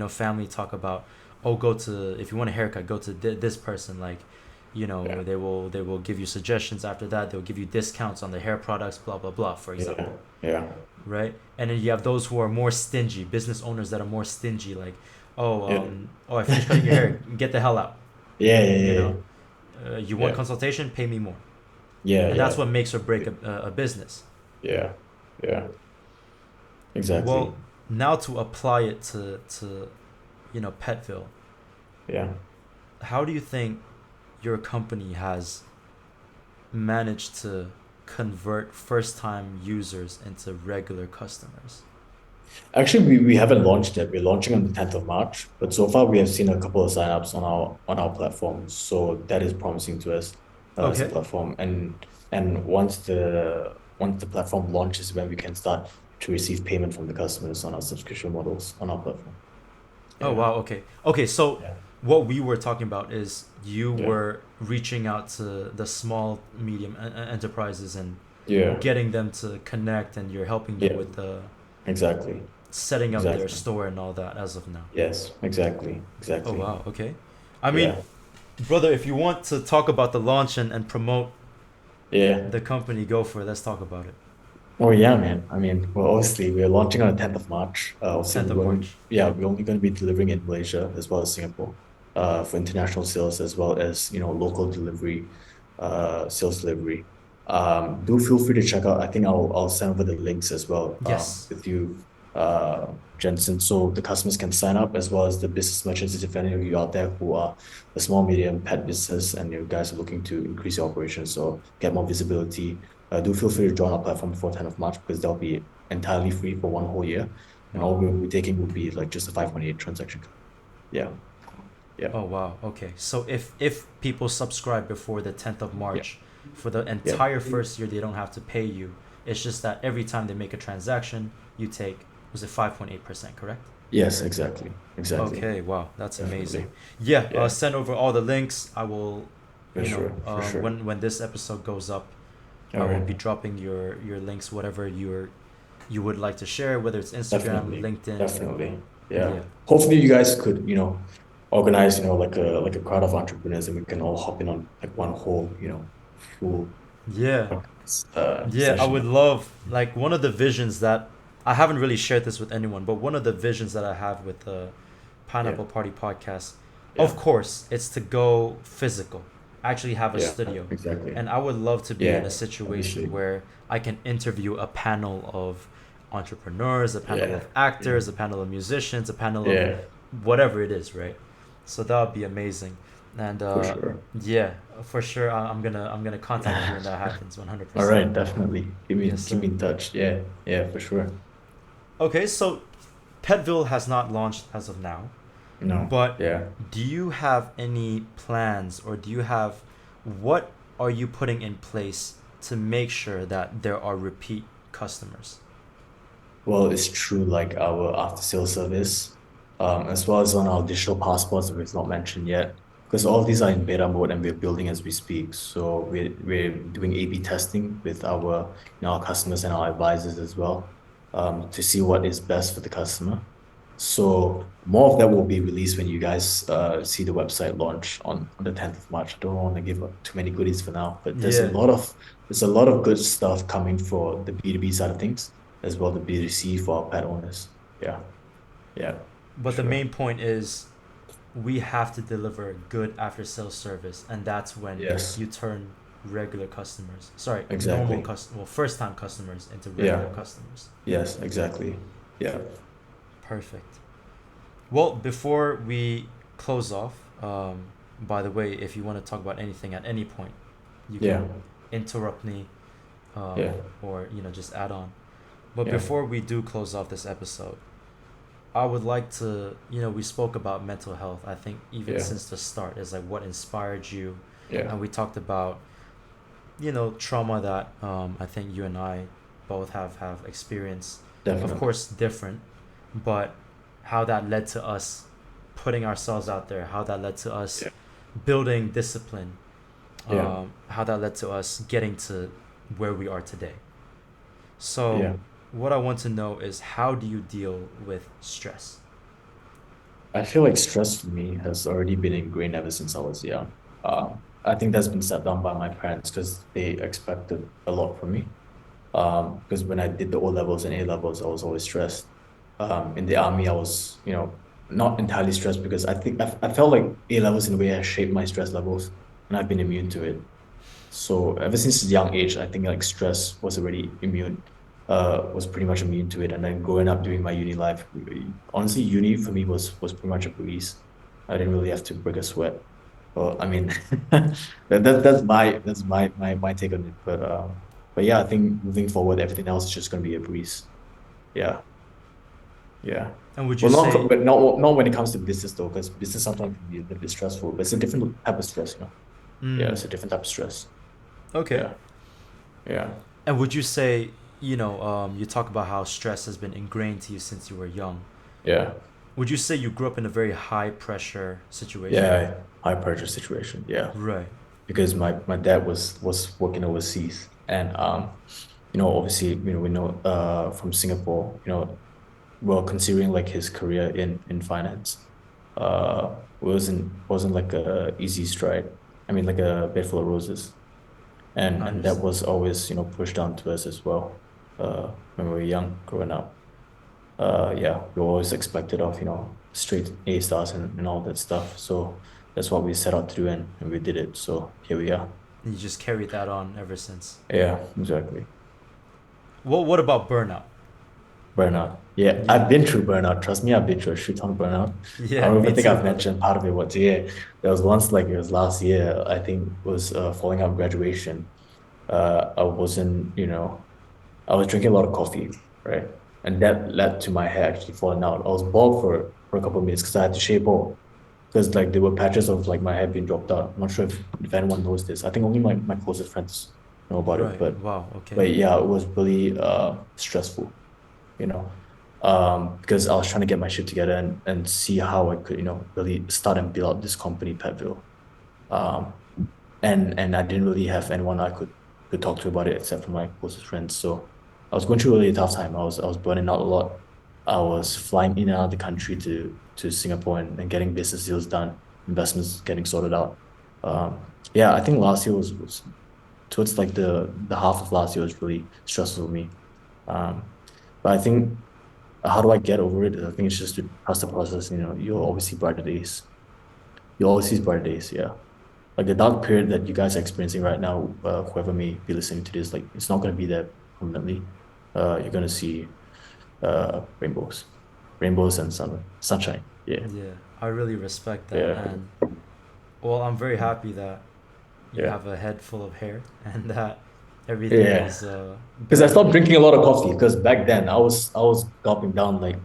S1: family talk about, oh, go to, if you want a haircut, go to this person, like
S2: Yeah.
S1: they will give you suggestions. After that, they'll give you discounts on the hair products, blah blah blah, for
S2: Yeah.
S1: example.
S2: Yeah.
S1: Right? And then you have those who are more stingy, business owners that are more stingy, like, oh,
S2: Yeah.
S1: I finished cutting your hair, get the hell out.
S2: Yeah.
S1: You
S2: Yeah.
S1: know, you want
S2: Yeah.
S1: consultation, pay me more,
S2: Yeah.
S1: and
S2: Yeah.
S1: that's what makes or break
S2: Yeah.
S1: a business.
S2: Yeah. Yeah. Exactly.
S1: Well, now to apply it to Petville,
S2: Yeah.
S1: how do you think your company has managed to convert first-time users into regular customers?
S2: Actually, we haven't launched yet. We're launching on the 10th of March, but so far we have seen a couple of signups on our platform. So that is promising to us as a
S1: Okay.
S2: platform. And once the platform launches, when we can start to receive payment from the customers on our subscription models on our platform.
S1: Oh
S2: Yeah.
S1: wow, okay. Okay, so
S2: Yeah.
S1: what we were talking about is you
S2: Yeah.
S1: were reaching out to the small, medium enterprises and
S2: Yeah.
S1: getting them to connect, and you're helping them
S2: Yeah.
S1: with the
S2: Exactly.
S1: setting up their
S2: Exactly.
S1: store and all that as of now.
S2: Yes. Exactly.
S1: Oh
S2: Exactly.
S1: wow, okay. I mean,
S2: Yeah.
S1: brother, if you want to talk about the launch and promote
S2: Yeah.
S1: the company, go for it. Let's talk about it.
S2: Oh yeah, man. I mean, well, obviously we're launching on the 10th of March. Obviously
S1: 10th of March.
S2: we're only going to be delivering in Malaysia as well as Singapore. for international sales as well as local delivery, sales delivery. Do feel free to check out. I think I'll send over the links as well
S1: Yes.
S2: with you, Jensen, so the customers can sign up as well as the business merchants. If any of you out there who are a small medium pet business and you guys are looking to increase your operations or get more visibility, do feel free to join our platform before 10th of March because they'll be entirely free for one whole year. And
S1: Wow.
S2: all we'll be taking will be like just a 5.8 transaction. Yeah. Yeah.
S1: Oh wow. Okay. So if people subscribe before the 10th of
S2: Yeah.
S1: March, for the
S2: Yeah.
S1: entire first year they don't have to pay you. It's just that every time they make a transaction, you take, was it 5.8%, correct?
S2: Yes, exactly. Exactly.
S1: Okay, wow, that's amazing.
S2: Definitely.
S1: Yeah,
S2: Yeah.
S1: send over all the links. I will,
S2: For sure. For sure.
S1: when this episode goes up, I
S2: All
S1: will
S2: right.
S1: be dropping your links, whatever you would like to share, whether it's Instagram,
S2: Definitely.
S1: LinkedIn.
S2: Definitely. Yeah.
S1: Yeah.
S2: Hopefully you guys could, organize, like a crowd of entrepreneurs and we can all hop in on like one whole, full
S1: Yeah. Yeah, I would
S2: session.
S1: love, like, one of the visions that I haven't really shared this with anyone, but one of the visions that I have with the
S2: Yeah.
S1: Pineapple Party podcast, of
S2: Yeah.
S1: course, it's to go physical, actually have a
S2: Yeah.
S1: studio.
S2: Exactly.
S1: And I would love to be in a
S2: Yeah.
S1: situation
S2: Obviously.
S1: where I can interview a panel of entrepreneurs, a panel
S2: Yeah.
S1: of
S2: Yeah.
S1: actors, a panel of musicians, a panel of
S2: Yeah.
S1: whatever it is, right? So that would be amazing. And
S2: For sure.
S1: yeah, for sure, I'm gonna contact you when that happens,
S2: All
S1: 100%.
S2: right, definitely.
S1: Yes,
S2: Keep
S1: sir.
S2: me in touch. Yeah. Yeah, for sure.
S1: Okay, so Petville has not launched as of now,
S2: No.
S1: but
S2: Yeah.
S1: do you have any plans, or do you have, what are you putting in place to make sure that there are repeat customers?
S2: Well, it's true, like our after sales service, as well as on our digital passports, if it's not mentioned yet, because all of these are in beta mode and we're building as we speak. So we're doing A/B testing with our customers and our advisors as well, to see what is best for the customer. So more of that will be released when you guys see the website launch on the 10th of March. I don't want to give up too many goodies for now, but
S1: Yeah,
S2: there's a lot of good stuff coming for the B2B side of things as well the B2C for our pet owners. Yeah, yeah, for
S1: but the
S2: sure.
S1: main point is we have to deliver good after sales service, and that's when
S2: Yes,
S1: you turn regular customers, sorry, normal
S2: exactly.
S1: well, first time customers into regular
S2: Yeah,
S1: customers.
S2: yes, exactly. Yeah,
S1: Perfect. Well, before we close off, by the way, if you want to talk about anything at any point, you
S2: yeah,
S1: can interrupt me,
S2: yeah,
S1: or just add on. But
S2: yeah,
S1: before we do close off this episode, I would like to, we spoke about mental health. I think even
S2: yeah,
S1: since the start is like what inspired you,
S2: yeah,
S1: and we talked about, trauma that I think you and I both have experienced. Of
S2: definitely.
S1: course, different, but how that led to us putting ourselves out there, how that led to us
S2: Yeah,
S1: building discipline,
S2: yeah,
S1: how that led to us getting to where we are today. So,
S2: yeah.
S1: what I want to know is, how do you deal with stress?
S2: I feel like stress for me has already been ingrained ever since I was young. I think that's been set down by my parents because they expected a lot from me. Because when I did the O levels and A levels, I was always stressed. In the army, I was, not entirely stressed because I think I felt like A levels in a way has shaped my stress levels and I've been immune to it. So ever since a young age, I think like stress was already immune, was pretty much immune to it. And then growing up during my uni life, honestly, uni for me was pretty much a breeze. I didn't really have to break a sweat. Well, I mean, that's my take on it. But yeah, I think moving forward, everything else is just gonna be a breeze. Yeah, yeah.
S1: And would you
S2: Well,
S1: say,
S2: not when it comes to business though, because business sometimes can be a little bit stressful. But it's a different type of stress. Yeah,
S1: mm,
S2: it's a different type of stress.
S1: okay,
S2: Yeah, yeah,
S1: and would you say, you talk about how stress has been ingrained to you since you were young.
S2: yeah,
S1: Would you say you grew up in a very high pressure situation?
S2: yeah. High pressure situation. Yeah,
S1: Right.
S2: because my dad was working overseas, and obviously, we know from Singapore, well, considering like his career in finance, wasn't like a easy stride. I mean, like a bed full of roses,
S1: I
S2: and that
S1: understand.
S2: was always pushed down to us as well. When we were young, growing up. Yeah, we were always expected of straight A stars and all that stuff. So that's what we set out to do, and we did it. So here we are.
S1: And you just carried that on ever since.
S2: Yeah, exactly.
S1: What about burnout?
S2: Burnout. Yeah,
S1: Yeah.
S2: I've been through burnout. Trust me, I've been through a shit ton of burnout. I
S1: Yeah,
S2: don't
S1: me
S2: even think
S1: too,
S2: I've
S1: brother.
S2: mentioned part of it. What? Yeah, there was once, like it was last year. I think it was following up graduation. I wasn't, I was drinking a lot of coffee, right? And that led to my hair actually falling out. I was bald for a couple of minutes because I had to shave off. Because like there were patches of like my hair being dropped out. I'm not sure if anyone knows this. I think only my closest friends know about it.
S1: Right.
S2: But
S1: Wow. Okay.
S2: but yeah, it was really stressful, you know. Because I was trying to get my shit together and see how I could, really start and build out this company, Petville. Um, and I didn't really have anyone I could talk to about it except for my closest friends. So I was going through a really tough time. I was burning out a lot. I was flying in and out of the country to Singapore and getting business deals done, investments getting sorted out. Yeah, I think last year was towards like the half of last year was really stressful for me. Um, but I think how do I get over it? I think it's just to trust the process. You'll always see brighter days. You'll always see brighter days. Yeah, like the dark period that you guys are experiencing right now, whoever may be listening to this, like it's not going to be there permanently. You're going to see rainbows, rainbows and sunshine. Yeah,
S1: Yeah, I really respect that,
S2: yeah,
S1: and well, I'm very happy that you
S2: yeah,
S1: have a head full of hair and that everything
S2: yeah.
S1: is
S2: Because I
S1: better.
S2: stopped drinking a lot of coffee. Because back then I was gulping down like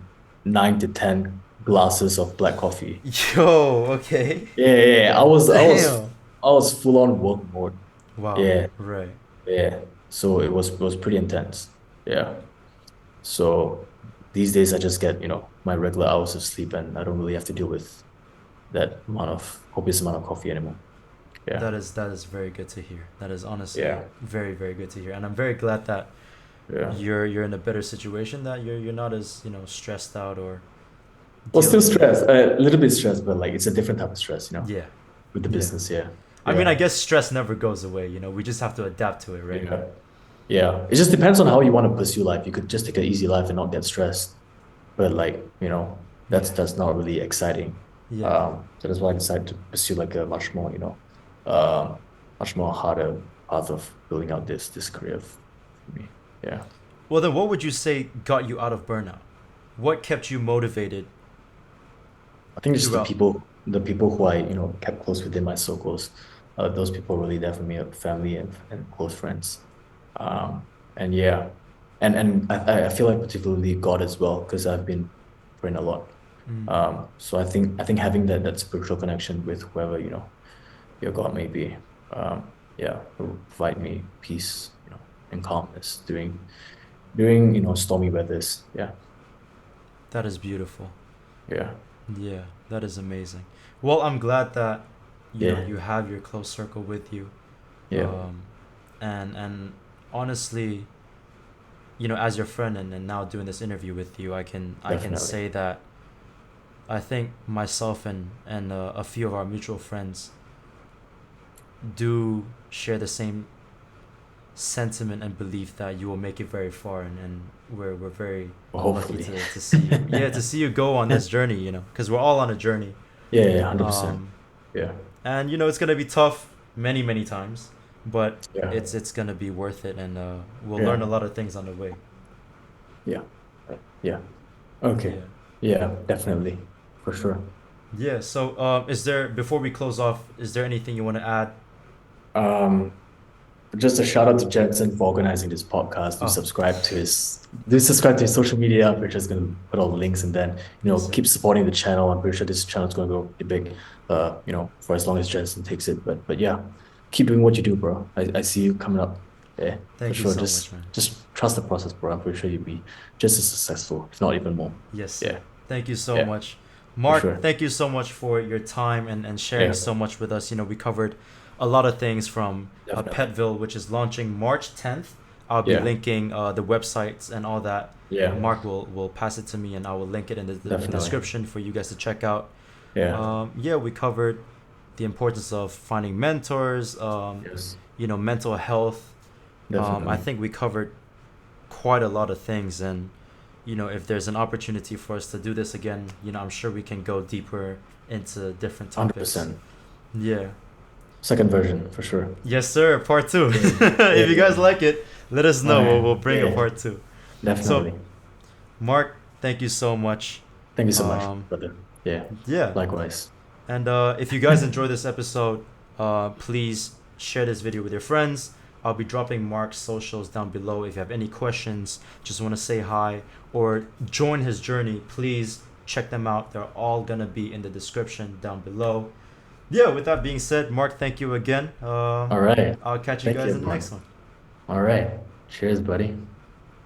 S2: 9 to 10 glasses of black coffee.
S1: Yo, okay.
S2: Yeah, yeah, yeah.
S1: Damn.
S2: I was full on work mode.
S1: Wow.
S2: Yeah,
S1: Right.
S2: yeah. So it was pretty intense. Yeah. So these days I just get, my regular hours of sleep and I don't really have to deal with that copious amount of coffee anymore. Yeah.
S1: That is very good to hear. That is honestly
S2: Yeah.
S1: very very good to hear, and I'm very glad that
S2: Yeah.
S1: you're in a better situation, that you're not as stressed out or
S2: Well, still
S1: dealing with.
S2: stressed, a little bit stressed, but like it's a different type of stress,
S1: Yeah.
S2: with the
S1: Yeah.
S2: business. Yeah.
S1: I mean, I
S2: Yeah.
S1: guess stress never goes away. We just have to adapt to it, right?
S2: Yeah. Yeah. It just depends on how you want to pursue life. You could just take an easy life and not get stressed. But like,
S1: Yeah.
S2: that's not really exciting.
S1: Yeah.
S2: So that's why I decided to pursue like a um, much more harder path of building out this career for me. Yeah.
S1: Well, then, what would you say got you out of burnout? What kept you motivated
S2: I think it's just
S1: throughout?
S2: the people who I, kept close within my circles. Those people really there for me, family and close friends. And yeah, and I feel like particularly God as well, because I've been praying a lot.
S1: Mm,
S2: So I think having that spiritual connection with whoever, your God may be, yeah, will provide me peace, and calmness during stormy weathers. Yeah,
S1: that is beautiful.
S2: yeah,
S1: Yeah, that is amazing. Well, I'm glad that
S2: yeah,
S1: you have your close circle with you,
S2: yeah,
S1: um, and honestly, as your friend, and now doing this interview with you, I can
S2: definitely.
S1: say that I think myself and a few of our mutual friends do share the same sentiment and belief that you will make it very far, and we're very lucky
S2: Hopefully.
S1: to see you, yeah, to see you go on this journey, because we're all on a journey.
S2: Yeah, yeah, 100%.
S1: um
S2: Yeah,
S1: and it's gonna be tough many many times, but
S2: yeah,
S1: it's gonna be worth it, and we'll learn a
S2: yeah,
S1: lot of things on the way.
S2: yeah, yeah. Okay.
S1: Yeah.
S2: Yeah, definitely. For sure.
S1: Yeah, so is there, before we close off, is there anything you want to add?
S2: Um, just a shout out to Jensen for organizing this podcast.
S1: Oh,
S2: Do subscribe to his social media. I'm pretty sure he's gonna put all the links, and then
S1: yes sir.
S2: keep supporting the channel. I'm pretty sure this channel is gonna go pretty big. For as long as Jensen takes it. But yeah, keep doing what you do, bro. I see you coming up. Yeah, for
S1: Thank you
S2: sure.
S1: so much,
S2: Just
S1: man.
S2: just trust the process, bro. I'm pretty sure you'll be just as successful, if not even more.
S1: Yes sir.
S2: Yeah,
S1: Thank you so
S2: yeah,
S1: much,
S2: for
S1: Mark.
S2: sure.
S1: Thank you so much for your time and sharing
S2: Yeah,
S1: so much with us. We covered a lot of things from
S2: definitely.
S1: Petville, which is launching March 10th. I'll be
S2: Yeah,
S1: linking the websites and all that.
S2: yeah,
S1: Mark will pass it to me, and I will link it in the
S2: definitely.
S1: description for you guys to check out.
S2: Yeah,
S1: Yeah, we covered the importance of finding mentors,
S2: yes,
S1: mental health. I
S2: definitely.
S1: think we covered quite a lot of things, and if there's an opportunity for us to do this again, I'm sure we can go deeper into different topics.
S2: 100%.
S1: Yeah.
S2: Second version for sure.
S1: Yes, sir. Part two.
S2: Yeah.
S1: If you guys
S2: Yeah.
S1: like it, let us
S2: All
S1: know. We'll,
S2: right.
S1: we'll bring a
S2: Yeah,
S1: part two. So,
S2: definitely.
S1: Mark, thank you so much.
S2: Thank you so much,
S1: Um,
S2: brother. Yeah,
S1: yeah.
S2: likewise.
S1: And if you guys enjoy this episode, please share this video with your friends. I'll be dropping Mark's socials down below. If you have any questions, just want to say hi, or join his journey, please check them out. They're all going to be in the description down below. Yeah, with that being said, Mark, thank you again.
S2: All right.
S1: I'll catch you
S2: Thank
S1: guys
S2: you,
S1: in the next
S2: everyone.
S1: one.
S2: All right. Cheers, buddy.